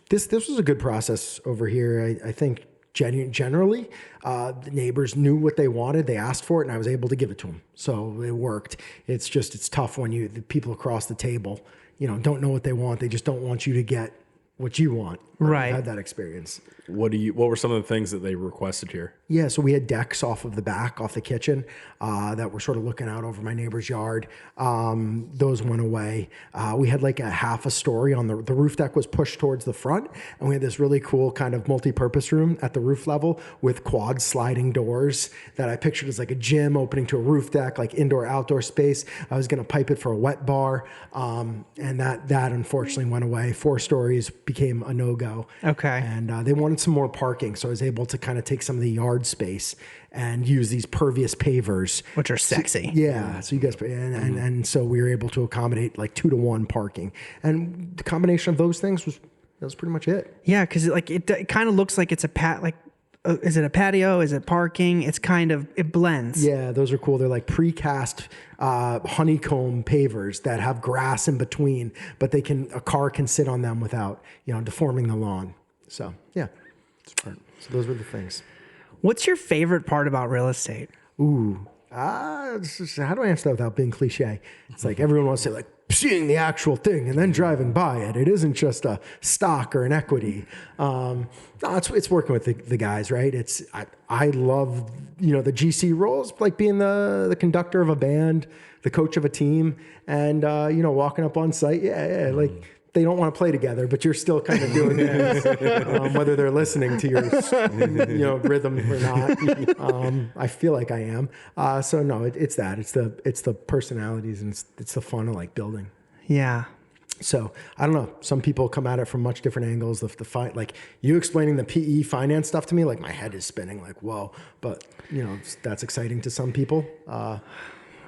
This was a good process over here. I think generally, the neighbors knew what they wanted. They asked for it, and I was able to give it to them. So it worked. It's tough when the people across the table, don't know what they want. They just don't want you to get what you want. Right. I've had that experience. What were some of the things that they requested here? Yeah, so we had decks off of the back, off the kitchen, that were sort of looking out over my neighbor's yard. Those went away. We had like a half a story on the roof deck was pushed towards the front, and we had this really cool kind of multi-purpose room at the roof level with quad sliding doors that I pictured as like a gym opening to a roof deck, like indoor-outdoor space. I was going to pipe it for a wet bar, and that unfortunately went away. 4 stories became a no-go. Okay. And they wanted some more parking, so I was able to kind of take some of the yard space and use these pervious pavers, which are sexy. Yeah, so you guys, and so we were able to accommodate like 2-to-1 parking, and the combination of those things was pretty much it. Yeah, because it kind of looks like it's is it a patio? Is it parking? It's kind of, it blends. Yeah, those are cool. They're like precast honeycomb pavers that have grass in between, but a car can sit on them without deforming the lawn. So yeah, smart. So those were the things. What's your favorite part about real estate? Ooh, how do I answer that without being cliche? It's like everyone wants to say like seeing the actual thing and then driving by it. It isn't just a stock or an equity. No, it's working with the guys, right? I love the GC roles, like being the conductor of a band, the coach of a team, and walking up on site. Yeah, like they don't want to play together, but you're still kind of doing this, whether they're listening to your rhythm or not. I feel like I am. So no, it's that. It's the personalities, and it's the fun of like building. Yeah. So I don't know. Some people come at it from much different angles. Like you explaining the PE finance stuff to me, like my head is spinning. Like whoa, but that's exciting to some people.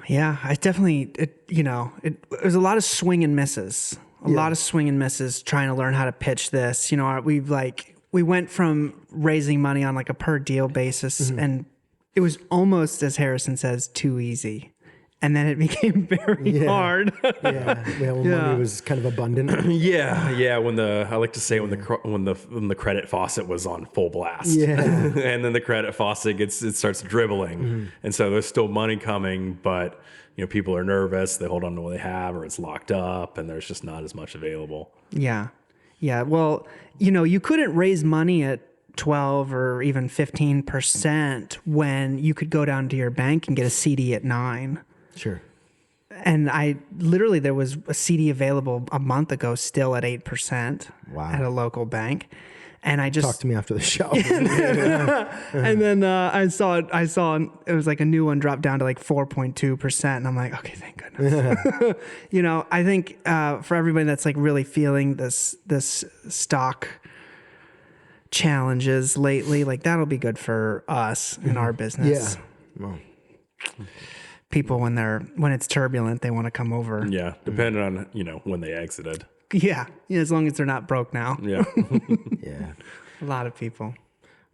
Yeah, I definitely. There's a lot of swing and misses. A lot of swing and misses trying to learn how to pitch this. We went from raising money on like a per deal basis, and it was almost, as Harrison says, too easy. And then it became very hard. Money was kind of abundant. When I like to say when the credit faucet was on full blast. Yeah. And then the credit faucet starts dribbling. And so there's still money coming, but people are nervous, they hold on to what they have, or it's locked up, and there's just not as much available. Yeah. Yeah. Well, you couldn't raise money at 12 or even 15% when you could go down to your bank and get a CD at 9. Sure. And there was a CD available a month ago still at 8%. Wow. At a local bank. And I just talk to me after the show. And then I saw it was like a new one dropped down to like 4.2%, and I'm like, okay, thank goodness. I think for everybody that's like really feeling this stock challenges lately, like that'll be good for us in our business. Yeah. Well. People when it's turbulent, they want to come over. Yeah, depending on when they exited. Yeah, as long as they're not broke now. Yeah. Yeah. A lot of people.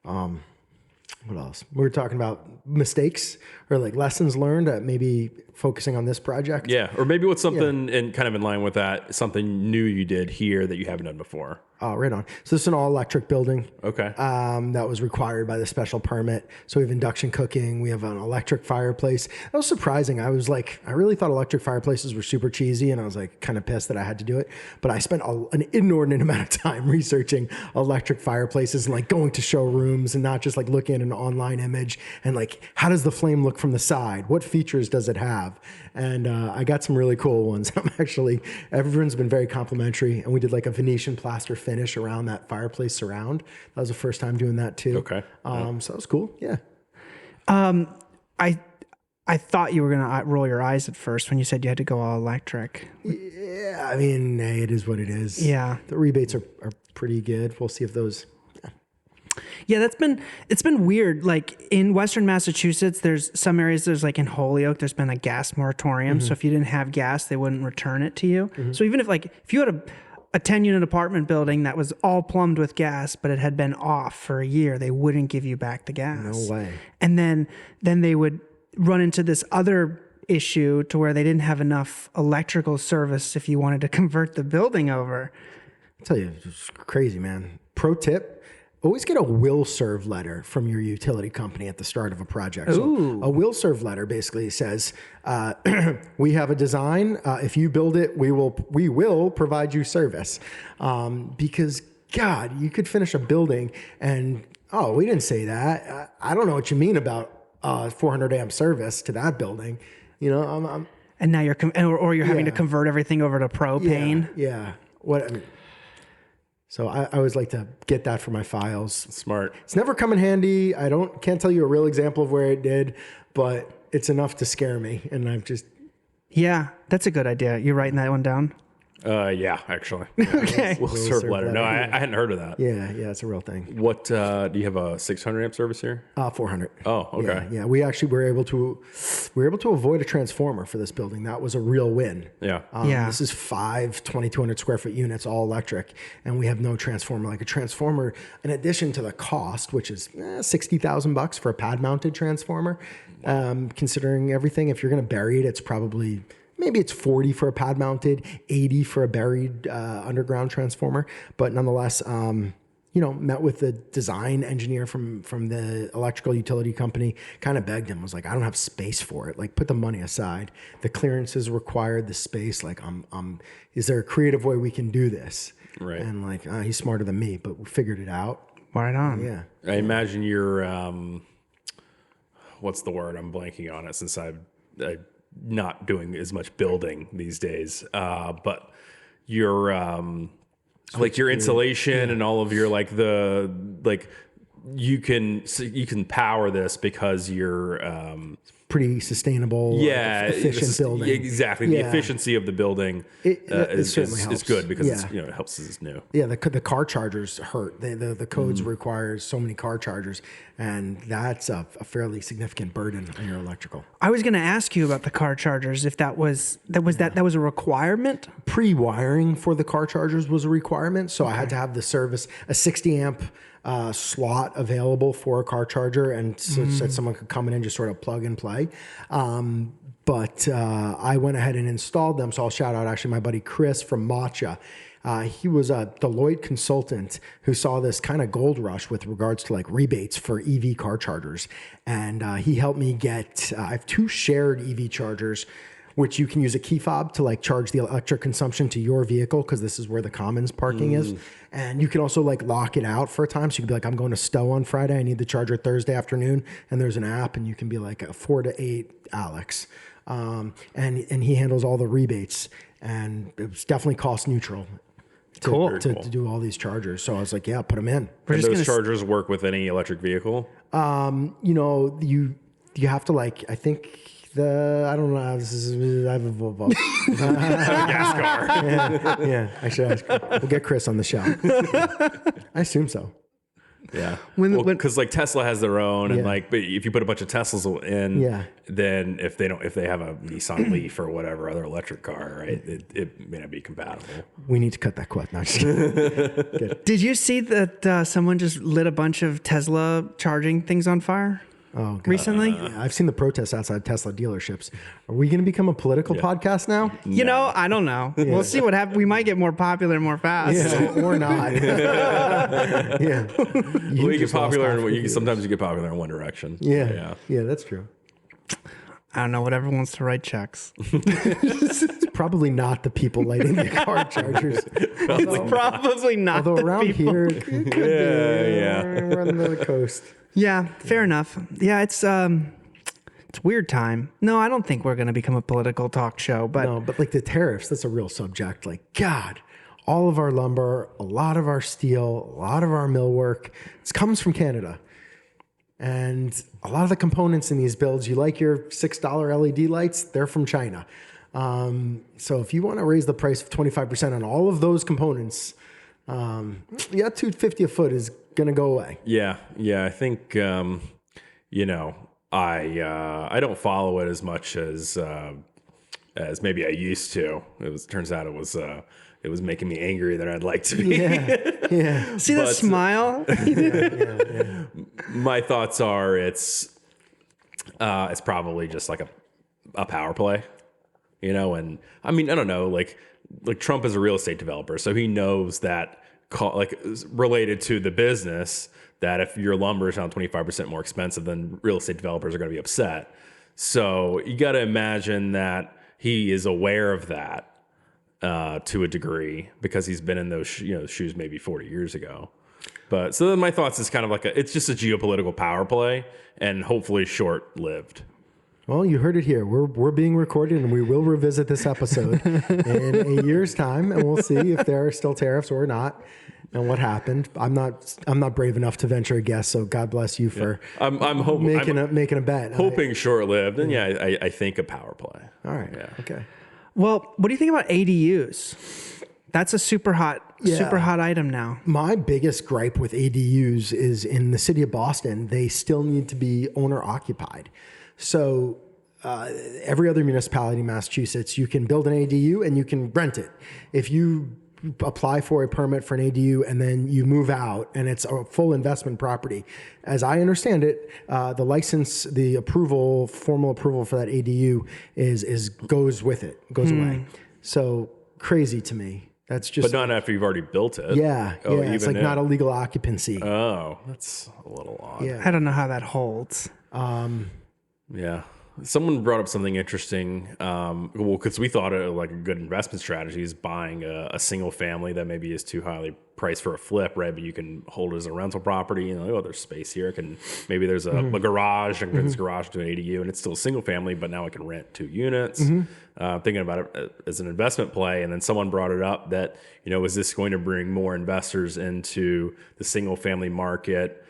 What else? We were talking about mistakes or like lessons learned at maybe focusing on this project. Yeah, or maybe what's something and kind of in line with that, something new you did here that you haven't done before. Oh, right on. So this is an all electric building. Okay. That was required by the special permit. So we have induction cooking. We have an electric fireplace. That was surprising. I was like, I really thought electric fireplaces were super cheesy, and I was like kind of pissed that I had to do it. But I spent an inordinate amount of time researching electric fireplaces and like going to showrooms and not just like looking at an online image and like, how does the flame look from the side? What features does it have? And I got some really cool ones. Everyone's been very complimentary, and we did like a Venetian plaster finish around that fireplace surround. That was the first time doing that too. Okay. So that was cool. Yeah. I thought you were gonna roll your eyes at first when you said you had to go all electric. Yeah. I mean, hey, it is what it is. Yeah. The rebates are pretty good. We'll see if those. Yeah, it's been weird. Like in Western Massachusetts, there's some areas, there's like in Holyoke, there's been a gas moratorium. So if you didn't have gas, they wouldn't return it to you. So even if you had a 10-unit apartment building that was all plumbed with gas, but it had been off for a year, they wouldn't give you back the gas. No way. And then they would run into this other issue to where they didn't have enough electrical service if you wanted to convert the building over. I'll tell you, it's crazy, man. Pro tip. Always get a will serve letter from your utility company at the start of a project. So a will serve letter basically says, we have a design. If you build it, we will provide you service. Because God, you could finish a building and, we didn't say that. I don't know what you mean about 400 amp service to that building. And now you're having to convert everything over to propane. Yeah. So I always like to get that for my files. Smart. It's never come in handy. Can't tell you a real example of where it did, but it's enough to scare me. And I've just. Yeah, that's a good idea. You're writing that one down? Yeah, actually. Okay. We'll serve letter. No, I hadn't heard of that. Yeah, it's a real thing. What, do you have a 600 amp service here? 400. Oh, okay. Yeah. We actually were able to avoid a transformer for this building. That was a real win. Yeah. This is 5 2,200 square foot units, all electric, and we have no transformer. Like a transformer, in addition to the cost, which is $60,000 for a pad mounted transformer, considering everything, if you're going to bury it, it's probably. Maybe it's 40 for a pad mounted, 80 for a buried underground transformer. But nonetheless, met with the design engineer from the electrical utility company, kind of begged him, was like, I don't have space for it. Like, put the money aside. The clearances required, the space. Like, is there a creative way we can do this? Right. And like, he's smarter than me, but we figured it out. Right on. Yeah. I imagine you're, what's the word? I'm blanking on it since I'm not doing as much building these days. But like your insulation and all of your you can power this because you're pretty sustainable, efficient building. Exactly. The efficiency of the building is good because it helps as it's new. Yeah, the car chargers hurt. The codes requires so many car chargers, and that's a fairly significant burden on your electrical. I was going to ask you about the car chargers. If that was a requirement. Pre-wiring for the car chargers was a requirement, so I had to have the service a 60 amp slot available for a car charger, and so that someone could come in and just sort of plug and play. But I went ahead and installed them. So I'll shout out actually my buddy Chris from Matcha. He was a Deloitte consultant who saw this kind of gold rush with regards to like rebates for EV car chargers. And he helped me get, I have 2 shared EV chargers, which you can use a key fob to like charge the electric consumption to your vehicle, because this is where the commons parking is. And you can also like lock it out for a time. So you can be like, I'm going to Stowe on Friday. I need the charger Thursday afternoon. And there's an app, and you can be like a 4 to 8 Alex. And he handles all the rebates, and it was definitely cost neutral to do all these chargers. So I was like, yeah, put them in. And those chargers work with any electric vehicle? You have to like, I think, I don't know. I have a gas car. Yeah, I should ask. We'll get Chris on the show. I assume so. Yeah, because like Tesla has their own, and but if you put a bunch of Teslas in, then if they have a Nissan Leaf or whatever other electric car, right, it may not be compatible. We need to cut that quote. No, Did you see that someone just lit a bunch of Tesla charging things on fire? Oh, God. Recently? I've seen the protests outside Tesla dealerships. Are we going to become a political podcast now? You know, I don't know. Yeah. We'll see what happens. We might get more popular more fast. Yeah, or not. Yeah. You get popular, and sometimes you get popular in one direction. Yeah, that's true. I don't know. Whatever wants to write checks. It's probably not the people lighting the car chargers. It's probably not. Although the around people. here, it could be. We're on the coast. Yeah, fair enough. Yeah, it's weird time. No, I don't think we're going to become a political talk show. But like the tariffs, that's a real subject. Like, God, all of our lumber, a lot of our steel, a lot of our millwork, it comes from Canada. And a lot of the components in these builds, you like your $6 LED lights, they're from China. So if you want to raise the price of 25% on all of those components, $250 a foot is going to go away. Yeah. I think, I don't follow it as much as maybe I used to. Turns out it was making me angrier than I'd like to be. Yeah. See that smile? Yeah. My thoughts are it's probably just like a power play, and I mean, I don't know, like Trump is a real estate developer, so he knows that related to the business, that if your lumber is around 25% more expensive, then real estate developers are going to be upset. So you got to imagine that he is aware of that to a degree, because he's been in those shoes maybe 40 years ago. But so then my thoughts is kind of like it's just a geopolitical power play, and hopefully short-lived. Well, you heard it here. We're being recorded, and we will revisit this episode in a year's time, and we'll see if there are still tariffs or not, and what happened. I'm not brave enough to venture a guess. So God bless you for I'm hoping making a bet. Hoping short-lived, and I think a power play. All right. Yeah. Okay. Well, what do you think about ADUs? That's a super hot item now. My biggest gripe with ADUs is in the city of Boston, they still need to be owner occupied. So every other municipality in Massachusetts, you can build an ADU and you can rent it. If you apply for a permit for an ADU and then you move out and it's a full investment property, as I understand it, the license, the approval, formal approval for that ADU goes with it, goes away. So crazy to me. That's just. But not after you've already built it. Yeah. It's like not a legal occupancy. Oh, that's a little odd. Yeah. I don't know how that holds. Yeah. Someone brought up something interesting. Well, because we thought like a good investment strategy is buying a single family that maybe is too highly priced for a flip, right? But you can hold it as a rental property. You know, oh, there's space here. Maybe there's a garage. I can turn this garage to an ADU, and it's still a single family, but now I can rent 2 units. Thinking about it as an investment play, and then someone brought it up that, you know, is this going to bring more investors into the single family market?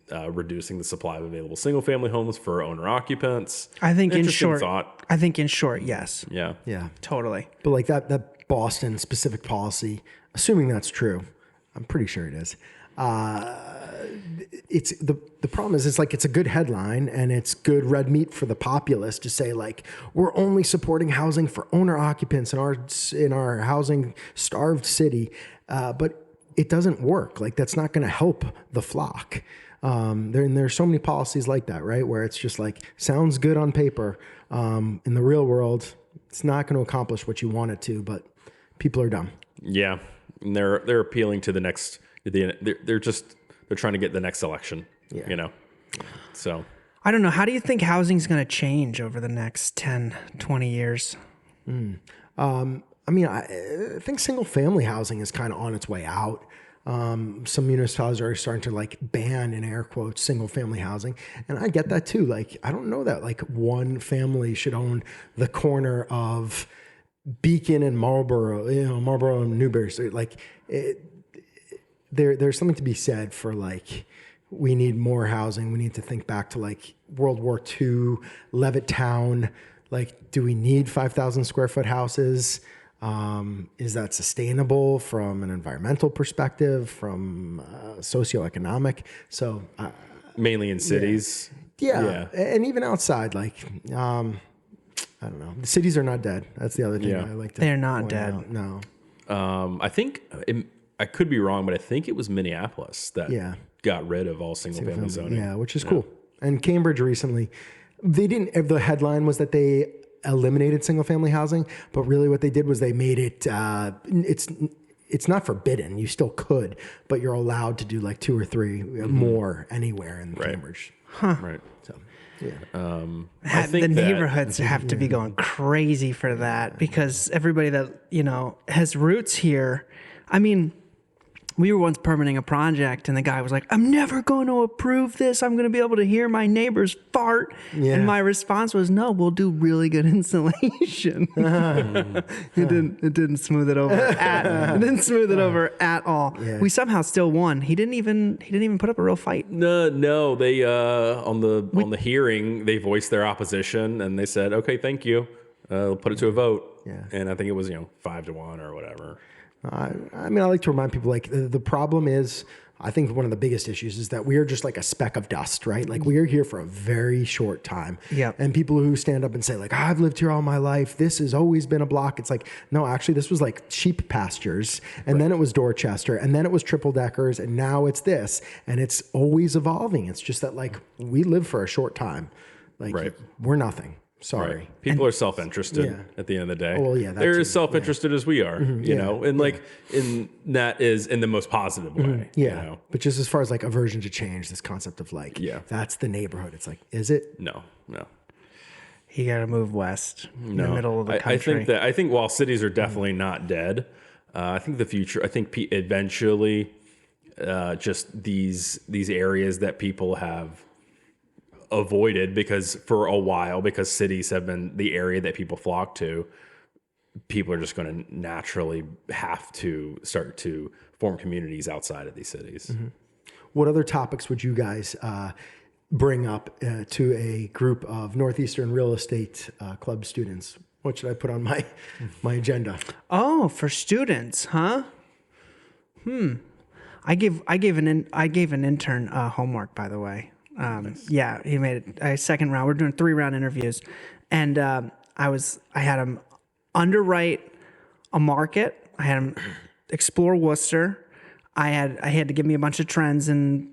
Reducing the supply of available single-family homes for owner-occupants. I think in Interesting short, thought. yes. Yeah. Yeah. Totally. But like that Boston specific policy, assuming that's true, I'm pretty sure it is. It's the problem is it's a good headline and it's good red meat for the populace to say like we're only supporting housing for owner occupants in our housing starved city, but it doesn't work. Like that's not going to help the flock. There's so many policies like that, right? Where it's just like sounds good on paper. In the real world, it's not going to accomplish what you want it to, but people are dumb. Yeah, and they're appealing to the next. They're trying to get the next election. Yeah. You know, so I don't know. How do you think housing's going to change over the next 10, 20 years? I mean, I think single family housing is kind of on its way out. Some municipalities are starting to like ban, in air quotes, single family housing. And I get that too. Like, I don't know that like one family should own the corner of Beacon and Marlboro, Marlboro and Newberry Street. Like there's something to be said for like, we need more housing. We need to think back to like World War II, Levittown. Like, do we need 5,000 square foot houses? Is that sustainable from an environmental perspective, from socioeconomic? So mainly in cities. Yeah. And even outside, like I don't know. The cities are not dead. That's the other thing I like to. They're not point dead. out. No. I think I could be wrong, but I think it was Minneapolis that got rid of all single family zoning. Yeah, which is cool. And Cambridge recently, they didn't. The headline was that they eliminated single family housing, but really what they did was they made it. It's not forbidden. You still could, but you're allowed to do like 2 or 3 more anywhere in Cambridge. Right. So. Yeah. I think the neighborhoods have to be going crazy for that because everybody that, has roots here. I mean, we were once permitting a project and the guy was like, I'm never going to approve this. I'm going to be able to hear my neighbors fart. Yeah. And my response was, no, we'll do really good insulation. It didn't smooth it over at all. Yeah. We somehow still won. He didn't even put up a real fight. No, they on the hearing, they voiced their opposition and they said, okay, thank you. We'll put it to a vote. Yeah. And I think it was, 5-1 or whatever. I mean, I like to remind people, like, the problem is, I think one of the biggest issues is that we are just like a speck of dust, right? Like, we are here for a very short time. Yeah. And people who stand up and say, like, I've lived here all my life. This has always been a block. It's like, no, actually, this was like sheep pastures. And then it was Dorchester. And then it was triple deckers. And now it's this. And it's always evolving. It's just that, like, we live for a short time. Like, we're nothing. Sorry. Right. People are self-interested at the end of the day. Oh, well, yeah. They're as self-interested as we are, you know, and like that is in the most positive way. Yeah. But just as far as like aversion to change, this concept of like, that's the neighborhood. It's like, is it? No. You got to move west in the middle of the country. I think while cities are definitely not dead, I think the future, eventually just these areas that people have avoided because cities have been the area that people flock to, people are just going to naturally have to start to form communities outside of these cities. Mm-hmm. What other topics would you guys bring up to a group of Northeastern Real Estate Club students? What should I put on my agenda? Oh, for students, huh? I gave an intern homework, by the way. Nice. Yeah, he made a second round. We're doing 3-round interviews, and I had him underwrite a market. I had him explore Worcester. I had to give me a bunch of trends and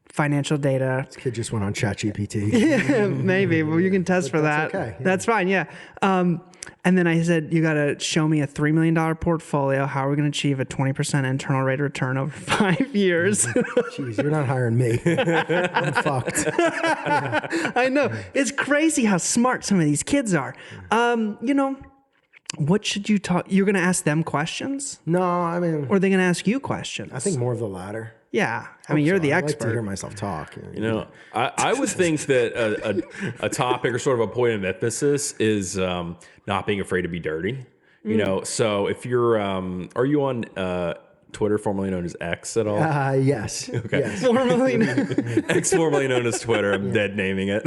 financial data. This kid just went on ChatGPT. Maybe. Well, you can test for that. Okay. Yeah. That's fine. Yeah. And then I said, you got to show me a $3 million portfolio. How are we going to achieve a 20% internal rate of return over 5 years? Jeez, you're not hiring me. I'm fucked. I know. It's crazy how smart some of these kids are. What should you talk? You're going to ask them questions? No, I mean, Or are they going to ask you questions? I think more of the latter. Yeah. I mean, you're the I like to expert. hear myself talk. I would think that a topic or sort of a point of emphasis is not being afraid to be dirty. So if you're, are you on Twitter, formerly known as X, at all? Yes. Okay. Yes. Formerly X, formerly known as Twitter. I'm dead naming it.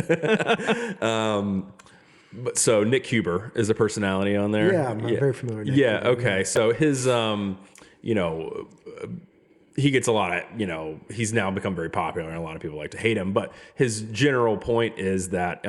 But so Nick Huber is a personality on there. Yeah, I'm very familiar with Nick Yeah. Huber, Okay. So his, he gets a lot of, he's now become very popular and a lot of people like to hate him. But his general point is that,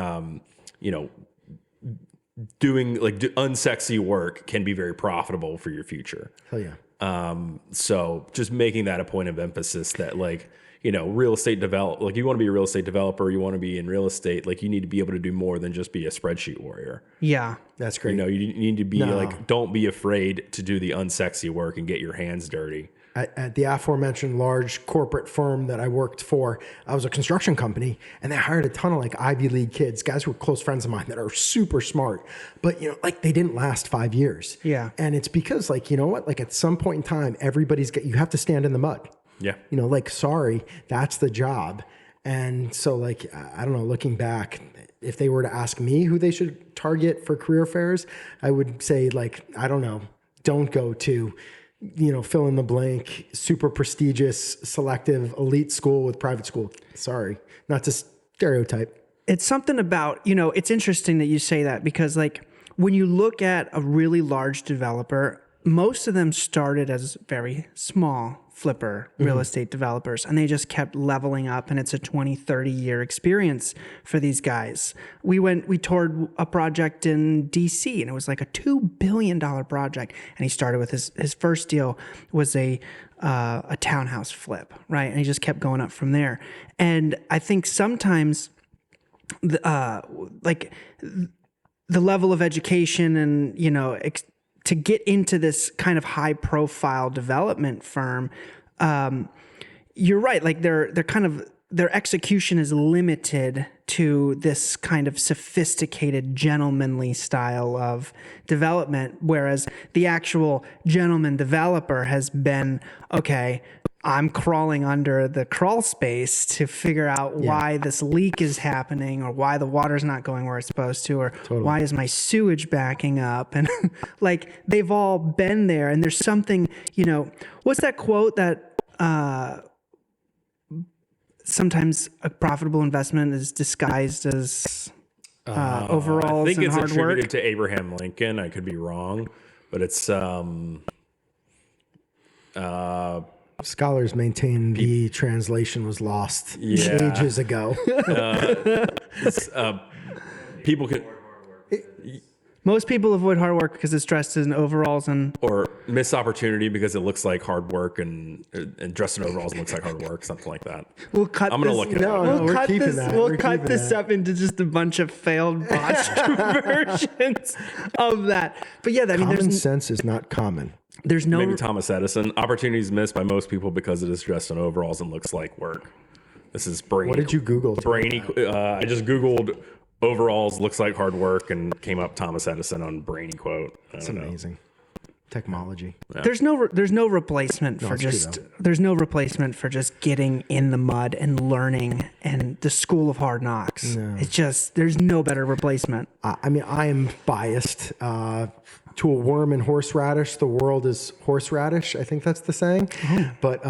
doing unsexy work can be very profitable for your future. Hell yeah. So just making that a point of emphasis that real estate you want to be a real estate developer, you want to be in real estate, you need to be able to do more than just be a spreadsheet warrior. Yeah. That's great. You need to be don't be afraid to do the unsexy work and get your hands dirty. At the aforementioned large corporate firm that I worked for, I was a construction company, and they hired a ton of Ivy League kids, guys who were close friends of mine that are super smart, but they didn't last 5 years. Yeah. And it's because at some point in time, you have to stand in the mud. Yeah. Sorry, that's the job. And so I don't know, looking back, if they were to ask me who they should target for career fairs, I would say I don't know, don't go to fill in the blank, super prestigious, selective, elite school with private school. Sorry, not to stereotype. It's something about, it's interesting that you say that because when you look at a really large developer, most of them started as very small flipper real estate developers, and they just kept leveling up, and it's a 20, 30 year experience for these guys. We toured a project in DC, and it was a $2 billion project. And he started with his first deal was a townhouse flip, right? And he just kept going up from there. And I think sometimes the level of education and, to get into this kind of high profile development firm, you're right. Their execution is limited to this kind of sophisticated gentlemanly style of development. Whereas the actual gentleman developer has been, okay, I'm crawling under the crawl space to figure out why this leak is happening, or why the water's not going where it's supposed to, or why is my sewage backing up? And they've all been there. And there's something, what's that quote that sometimes a profitable investment is disguised as overalls I think and it's hard attributed work? to Abraham Lincoln. I could be wrong, but it's Scholars maintain the translation was lost ages ago. People can Most people avoid hard work because it's dressed in overalls and or miss opportunity because it looks like hard work and dressed in overalls and looks like hard work, something like that. we'll cut I'm gonna this, look it No, up. no, We'll we're cut keeping this. that. We'll We're cut keeping this that. up into just a bunch of failed botched versions of that. But yeah, I mean, Common sense is not common. there's no Maybe Thomas Edison. Opportunities missed by most people because it is dressed in overalls and looks like work. This is brainy. What did you Google? Brainy. I just Googled overalls looks like hard work and came up Thomas Edison on brainy quote. It's amazing. Technology. there's no replacement for it's true, just there's no replacement for just getting in the mud and learning and the school of hard knocks. It's just there's no better replacement. I mean, I am biased. To a worm in horseradish, the world is horseradish. I think that's the saying. But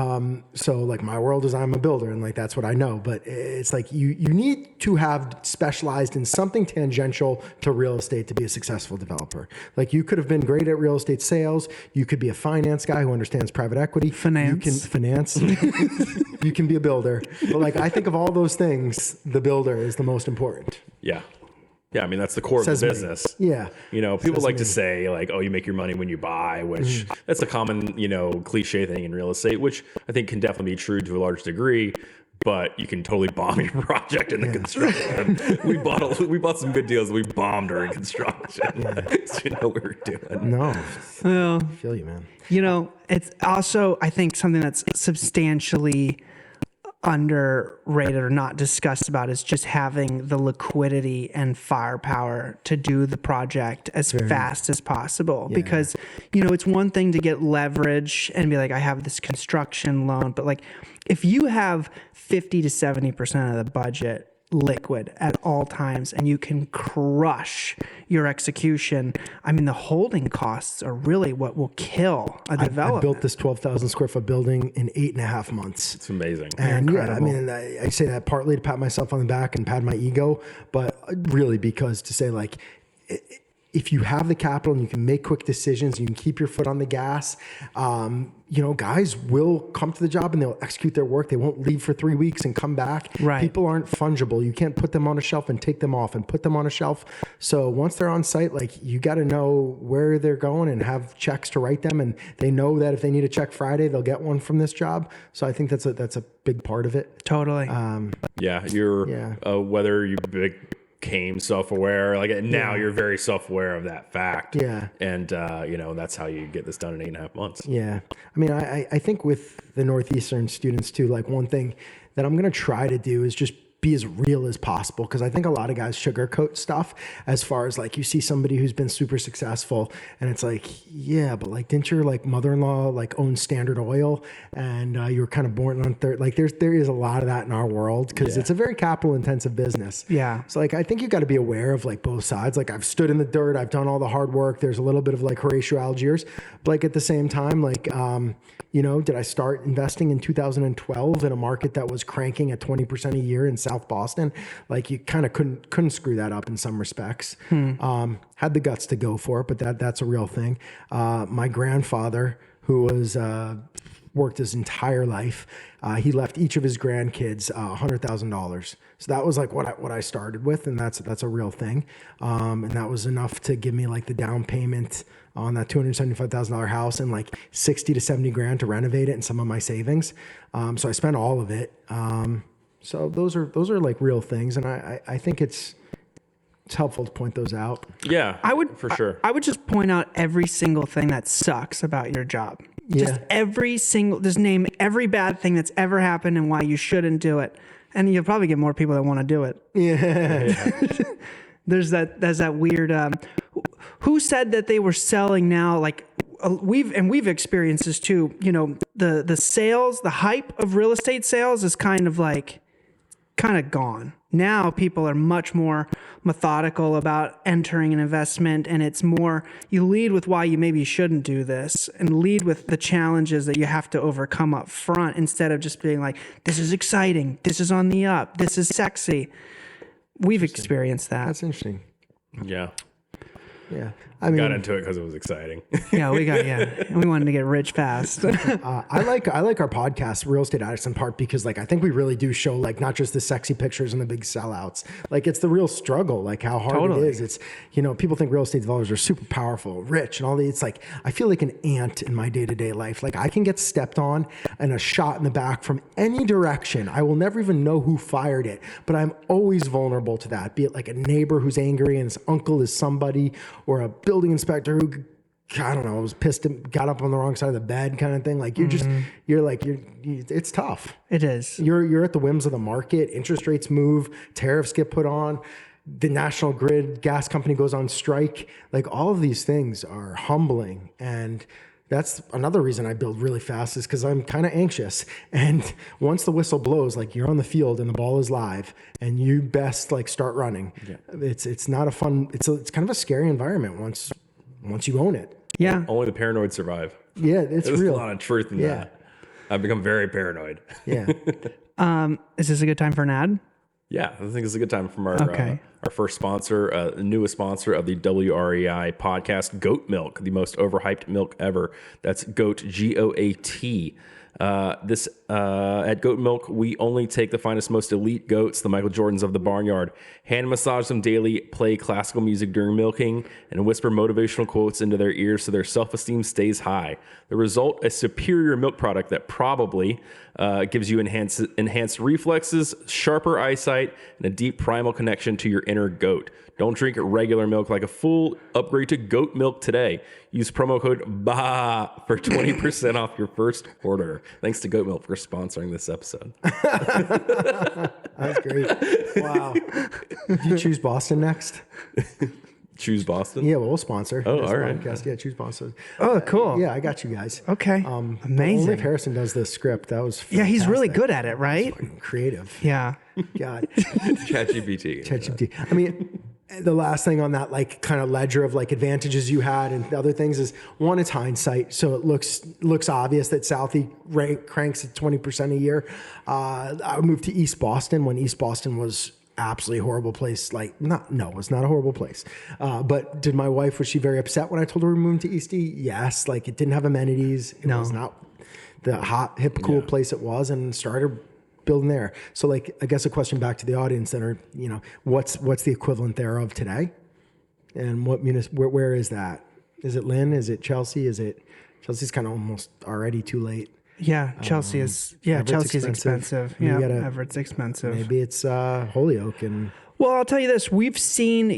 so my world is I'm a builder, and that's what I know. But it's you need to have specialized in something tangential to real estate to be a successful developer. You could have been great at real estate sales. You could be a finance guy who understands private equity. Finance. You can finance. You can be a builder. But I think of all those things, the builder is the most important. Yeah. Yeah, I mean, that's the core of Says the me. business. Yeah. People Says like to me. say, oh, you make your money when you buy, which that's a common, cliche thing in real estate, which I think can definitely be true to a large degree. but you can totally bomb your project in the construction. we bought some good deals. We bombed during construction. So you know what we were doing. No, Well, I feel you, man. you know, it's also, I think, something that's substantially underrated or not discussed about is just having the liquidity and firepower to do the project as fast as possible. Because, you know, it's one thing to get leverage and be like, I have this construction loan, but like if you have 50 to 70% of the budget liquid at all times and you can crush your execution, I mean, the holding costs are really what will kill a development. I built this 12,000 square foot building in 8.5 months. It's amazing. And yeah, I mean, I say that partly to pat myself on the back and pat my ego, but really because to say like, if you have the capital and you can make quick decisions, you can keep your foot on the gas, you know, guys will come to the job and they'll execute their work. They won't leave for 3 weeks and come back. Right. People aren't fungible. You can't put them on a shelf and take them off and put them on a shelf. So once they're on site, like you got to know where they're going and have checks to write them. And they know that if they need a check Friday, they'll get one from this job. So I think that's a big part of it. Totally. Whether you became self-aware, like now you're very self-aware of that fact. Yeah. And, you know, that's how you get this done in 8.5 months. Yeah. I mean, I think with the Northeastern students too, like one thing that I'm going to try to do is just be as real as possible. Cause I think a lot of guys sugarcoat stuff as far as like, you see somebody who's been super successful and it's like, yeah, but like, didn't your like mother-in-law like own Standard Oil and you were kind of born on third, like there is a lot of that in our world. Cause it's a very capital intensive business. Yeah. So like, I think you got to be aware of like both sides. Like I've stood in the dirt, I've done all the hard work. There's a little bit of like Horatio Algiers, but like at the same time, like, you know, did I start investing in 2012 in a market that was cranking at 20% a year in South Boston? Like you kind of couldn't screw that up in some respects. Had the guts to go for it, but that's a real thing. My grandfather, who was worked his entire life, he left each of his grandkids $100,000. So that was like what I started with, and that's a real thing. And that was enough to give me like the down payment on that $275,000 house and like 60 to 70 grand to renovate it and some of my savings. So I spent all of it. So those are like real things. And I think it's helpful to point those out. Yeah, I would for sure. I would just point out every single thing that sucks about your job. Just just name every bad thing that's ever happened and why you shouldn't do it. And you'll probably get more people that want to do it. Yeah. There's that weird, who said that they were selling now? Like we've experienced this too. You know, the sales, the hype of real estate sales is kind of gone. Now people are much more methodical about entering an investment, and it's more, you lead with why you maybe shouldn't do this and lead with the challenges that you have to overcome up front instead of just being like, this is exciting, this is on the up, this is sexy. We've experienced that. That's interesting. Yeah. Yeah. I mean, got into it because it was exciting. We wanted to get rich fast. I like our podcast, Real Estate Addicts, in part because like I think we really do show like not just the sexy pictures and the big sellouts. Like it's the real struggle, like how hard it is. It's, you know, people think real estate developers are super powerful, rich, and all the. It's like I feel like an ant in my day-to-day life. Like I can get stepped on and a shot in the back from any direction. I will never even know who fired it, but I'm always vulnerable to that. Be it like a neighbor who's angry and his uncle is somebody, or a building inspector who, I don't know, was pissed and got up on the wrong side of the bed kind of thing. Like it's tough. It is. You're at the whims of the market. Interest rates move, tariffs get put on, the national grid gas company goes on strike. Like all of these things are humbling. And that's another reason I build really fast is because I'm kind of anxious. And once the whistle blows, like you're on the field and the ball is live and you best like start running. Yeah. It's not a fun, it's kind of a scary environment once you own it. Yeah. Only the paranoid survive. Yeah, There's real. a lot of truth in that. I've become very paranoid. Yeah. Is this a good time for an ad? Yeah, I think it's a good time from our our first sponsor, the newest sponsor of the WREI podcast, Goat Milk, the most overhyped milk ever. That's Goat, GOAT. At Goat Milk, we only take the finest, most elite goats, the Michael Jordans of the barnyard, hand massage them daily, play classical music during milking, and whisper motivational quotes into their ears so their self-esteem stays high. The result, a superior milk product that probably gives you enhanced reflexes, sharper eyesight, and a deep primal connection to your inner goat. Don't drink regular milk like a fool. Upgrade to Goat Milk today. Use promo code BAH for 20% off your first order. Thanks to Goat Milk for sponsoring this episode. That's great. Wow. Did you choose Boston next? Choose Boston? Yeah, well, we'll sponsor. Oh, this all right. podcast. Yeah, choose Boston. Oh, cool. Yeah, I got you guys. Okay. Amazing. Only if Harrison does this script. That was fantastic. Yeah, he's really good at it, right? Creative. Yeah. God. ChatGPT. ChatGPT. I mean, the last thing on that like kind of ledger of like advantages you had and the other things is one, it's hindsight. So it looks obvious that Southie cranks at 20% a year. I moved to East Boston when East Boston was absolutely horrible place. Like it was not a horrible place. But did my wife, was she very upset when I told her we moved to East E? Yes. Like it didn't have amenities. It was not the hot, hip, cool place it was, and started building there. So like, I guess a question back to the audience then, or, what's the equivalent thereof today? And where is that? Is it Lynn? Is it Chelsea? Chelsea's kind of almost already too late. Yeah. Chelsea is, Chelsea's expensive. Yeah. Everett's expensive. Maybe it's Holyoke and. Well, I'll tell you this. We've seen,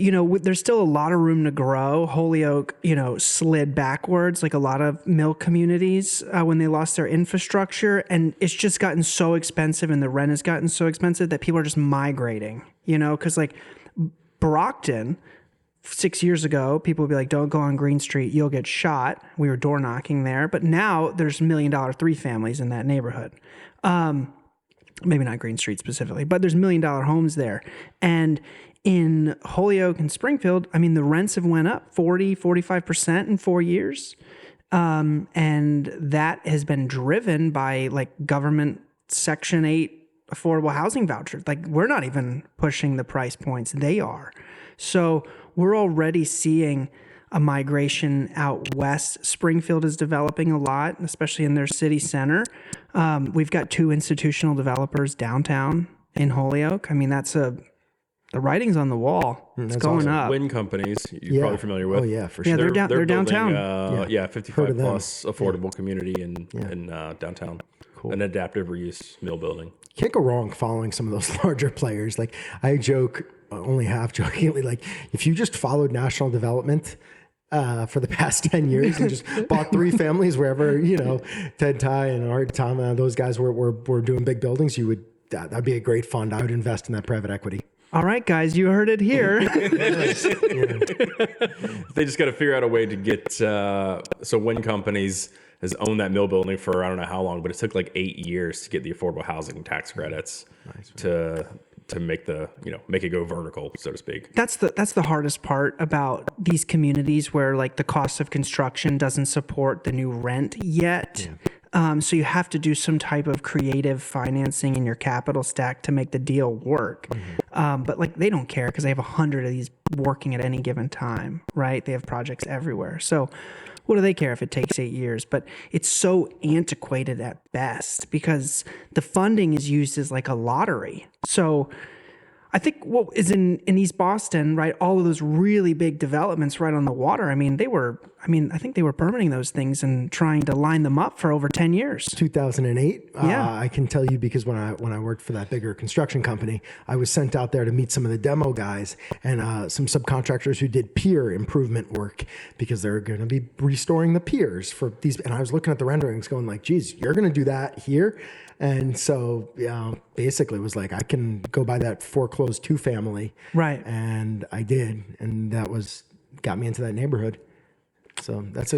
there's still a lot of room to grow. Holyoke, slid backwards like a lot of milk communities when they lost their infrastructure. And it's just gotten so expensive and the rent has gotten so expensive that people are just migrating, because like Brockton, 6 years ago, people would be like, don't go on Green Street, you'll get shot. We were door knocking there. But now there's $1 million 3 families in that neighborhood. Maybe not Green Street specifically, but there's $1 million homes there. And in Holyoke and Springfield, I mean, the rents have went up 45% in 4 years. And that has been driven by like government Section 8 affordable housing vouchers. Like we're not even pushing the price points. They are. So we're already seeing a migration out west. Springfield is developing a lot, especially in their city center. We've got 2 institutional developers downtown in Holyoke. I mean, the writing's on the wall. It's going up. Wind companies, you're probably familiar with. Oh yeah, for sure. Yeah, they're building, downtown. 55 plus affordable community in downtown. Cool. An adaptive reuse mill building. Can't go wrong following some of those larger players. Like I joke, only half jokingly, like if you just followed national development for the past 10 years and just bought 3 families wherever, Ted Ty and Art Tom, those guys were doing big buildings, that'd be a great fund. I would invest in that private equity. All right, guys, you heard it here. They just got to figure out a way to get, so Wind Companies has owned that mill building for I don't know how long, but it took like 8 years to get the affordable housing tax credits to make make it go vertical, so to speak. That's the hardest part about these communities where like the cost of construction doesn't support the new rent yet. Yeah. So you have to do some type of creative financing in your capital stack to make the deal work. Mm-hmm. But like they don't care because they have 100 of these working at any given time, right? They have projects everywhere. So what do they care if it takes 8 years? But it's so antiquated at best because the funding is used as like a lottery. So I think what is in East Boston, right? All of those really big developments right on the water. I think they were permitting those things and trying to line them up for over 10 years. 2008. Yeah. I can tell you because when I worked for that bigger construction company, I was sent out there to meet some of the demo guys and some subcontractors who did pier improvement work because they're going to be restoring the piers for these. And I was looking at the renderings going like, geez, you're going to do that here? And so, basically it was like, I can go buy that foreclosed 2-family. Right. And I did. And that got me into that neighborhood. So that's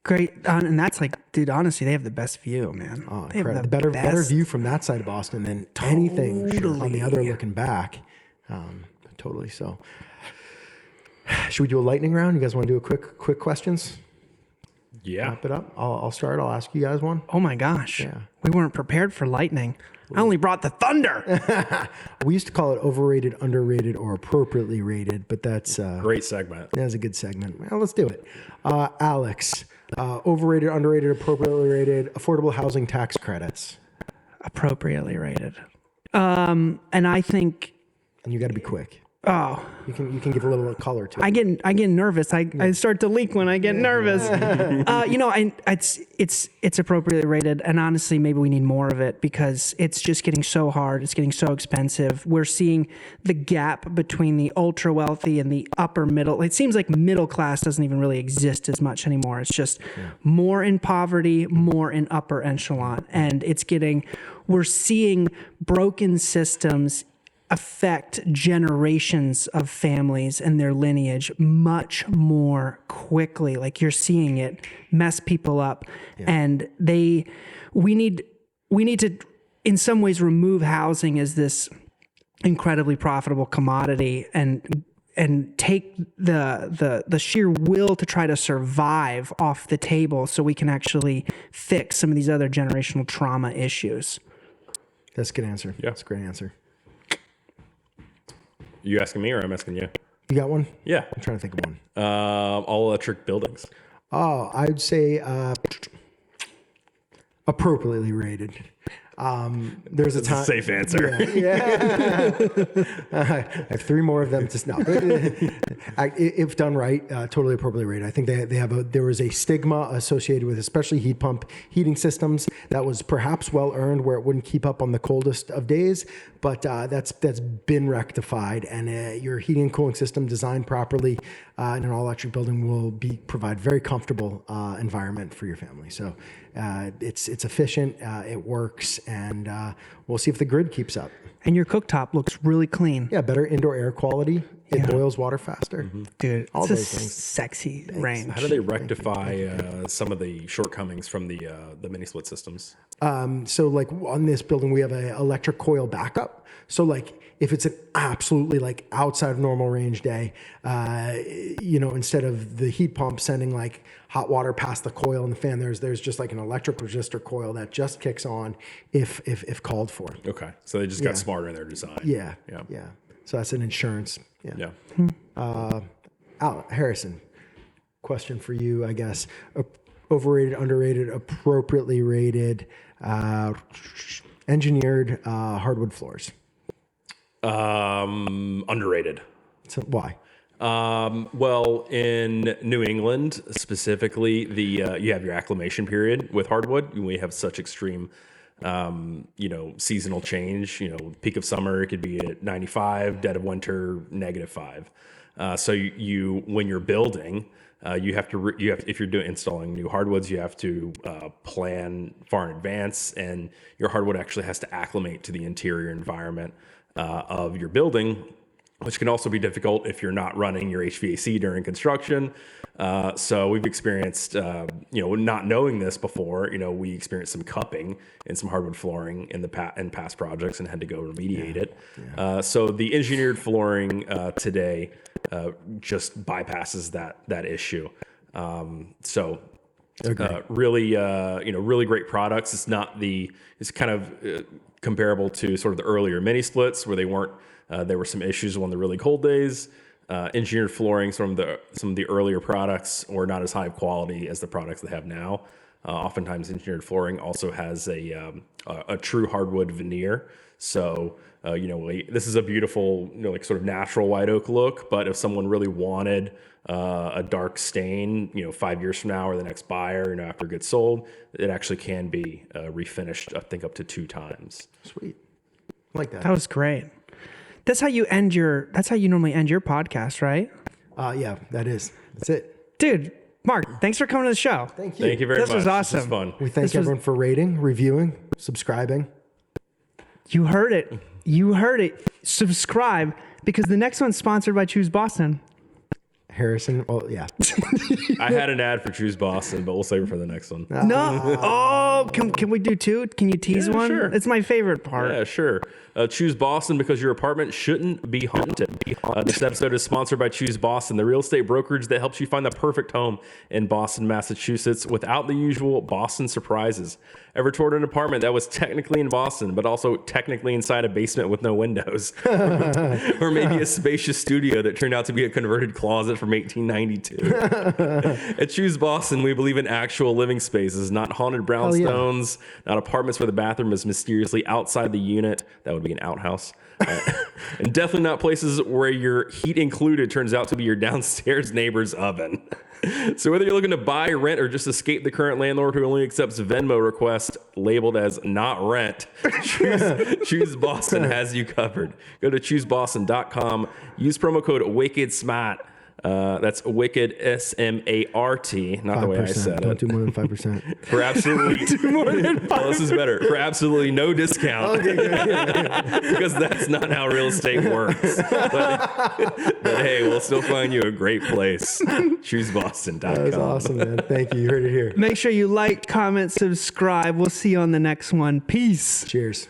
great. And that's like, dude, honestly, they have the best view, man. Oh, incredible. Better view from that side of Boston than anything on the other looking back. Totally. So should we do a lightning round? You guys want to do a quick questions? Yeah. wrap it up? I'll start. I'll ask you guys one. Oh my gosh. Yeah. We weren't prepared for lightning. I only brought the thunder. We used to call it overrated, underrated, or appropriately rated, but that's Great segment. that's a good segment. Well, let's do it. Alex, overrated, underrated, appropriately rated, affordable housing tax credits. Appropriately rated. And I think, And you got to be quick. oh, You can give a little color to it. I get nervous. I start to leak when I get nervous. It's appropriately rated, and honestly, maybe we need more of it because it's just getting so hard. It's getting so expensive. We're seeing the gap between the ultra wealthy and the upper middle. It seems like middle class doesn't even really exist as much anymore. It's just more in poverty, more in upper echelon, and we're seeing broken systems affect generations of families and their lineage much more quickly. Like you're seeing it mess people up, and we need to in some ways remove housing as this incredibly profitable commodity and take the sheer will to try to survive off the table so we can actually fix some of these other generational trauma issues. That's a good answer. Yeah. That's a great answer. You asking me or I'm asking you? You got one? Yeah. I'm trying to think of one. All electric buildings. Oh, I'd say appropriately rated. There's a time. Safe answer. Yeah. I have three more of them. Just no. If done right, totally appropriately rated. I think there was a stigma associated with especially heat pump heating systems that was perhaps well earned, where it wouldn't keep up on the coldest of days. But that's been rectified, and your heating and cooling system designed properly in an all electric building will provide very comfortable environment for your family. So it's efficient, it works, and we'll see if the grid keeps up. And your cooktop looks really clean. Yeah, better indoor air quality. It boils water faster. Dude, All it's a those things. sexy range. How do they rectify some of the shortcomings from the mini split systems? So like on this building, we have an electric coil backup. So like if it's an absolutely like outside of normal range day, instead of the heat pump sending like hot water past the coil and the fan, there's just like an electric resistor coil that just kicks on if called for. Okay. So they just got smarter in their design. Yeah. Yeah. Yeah. So that's an insurance. Yeah. Harrison, question for you, I guess. Overrated, underrated, appropriately rated, engineered hardwood floors. Underrated. So why? Well, in New England specifically, you have your acclimation period with hardwood. We have such extreme, seasonal change. Peak of summer it could be at 95, dead of winter -5. So you when you're building, you have if you're installing new hardwoods, you have to plan far in advance, and your hardwood actually has to acclimate to the interior environment of your building, which can also be difficult if you're not running your HVAC during construction. So we've experienced, not knowing this before, we experienced some cupping in some hardwood flooring in past projects and had to go remediate it. So the engineered flooring today just bypasses that issue. Really great products. It's kind of comparable to sort of the earlier mini splits where there were some issues on the really cold days. Engineered flooring, some of the earlier products were not as high quality as the products they have now. Oftentimes, engineered flooring also has a true hardwood veneer. So, this is a beautiful, sort of natural white oak look. But if someone really wanted a dark stain, 5 years from now or the next buyer, after it gets sold, it actually can be refinished, I think, up to 2 times. Sweet. I like that. That was great. That's how you normally end your podcast, right? Yeah, that's it. Dude, Mark, thanks for coming to the show. Thank you. Thank you very much. This was awesome. This was fun. We thank everyone for rating, reviewing, subscribing. You heard it. Subscribe, because the next one's sponsored by Choose Boston. Harrison. Well, yeah. I had an ad for Choose Boston, but we'll save it for the next one. No. Oh, can we do two? Can you tease one? sure. It's my favorite part. Yeah, sure. Choose Boston because your apartment shouldn't be haunted. This episode is sponsored by Choose Boston, the real estate brokerage that helps you find the perfect home in Boston, Massachusetts, without the usual Boston surprises. Ever toured an apartment that was technically in Boston, but also technically inside a basement with no windows? Or maybe a spacious studio that turned out to be a converted closet from 1892. At Choose Boston, we believe in actual living spaces, not haunted brownstones, not apartments where the bathroom is mysteriously outside the unit. That would be an outhouse. And definitely not places where your heat included turns out to be your downstairs neighbor's oven. So whether you're looking to buy, rent, or just escape the current landlord who only accepts Venmo requests labeled as not rent, Choose Boston has you covered. Go to chooseboston.com. Use promo code WICKEDSMART. That's Wicked SMART, not the way I said Don't it. do more than 5%. For absolutely well, this is better. For absolutely no discount. Because that's not how real estate works. But hey, we'll still find you a great place. ChooseBoston.com. That's awesome, man. Thank you. You heard it here. Make sure you like, comment, subscribe. We'll see you on the next one. Peace. Cheers.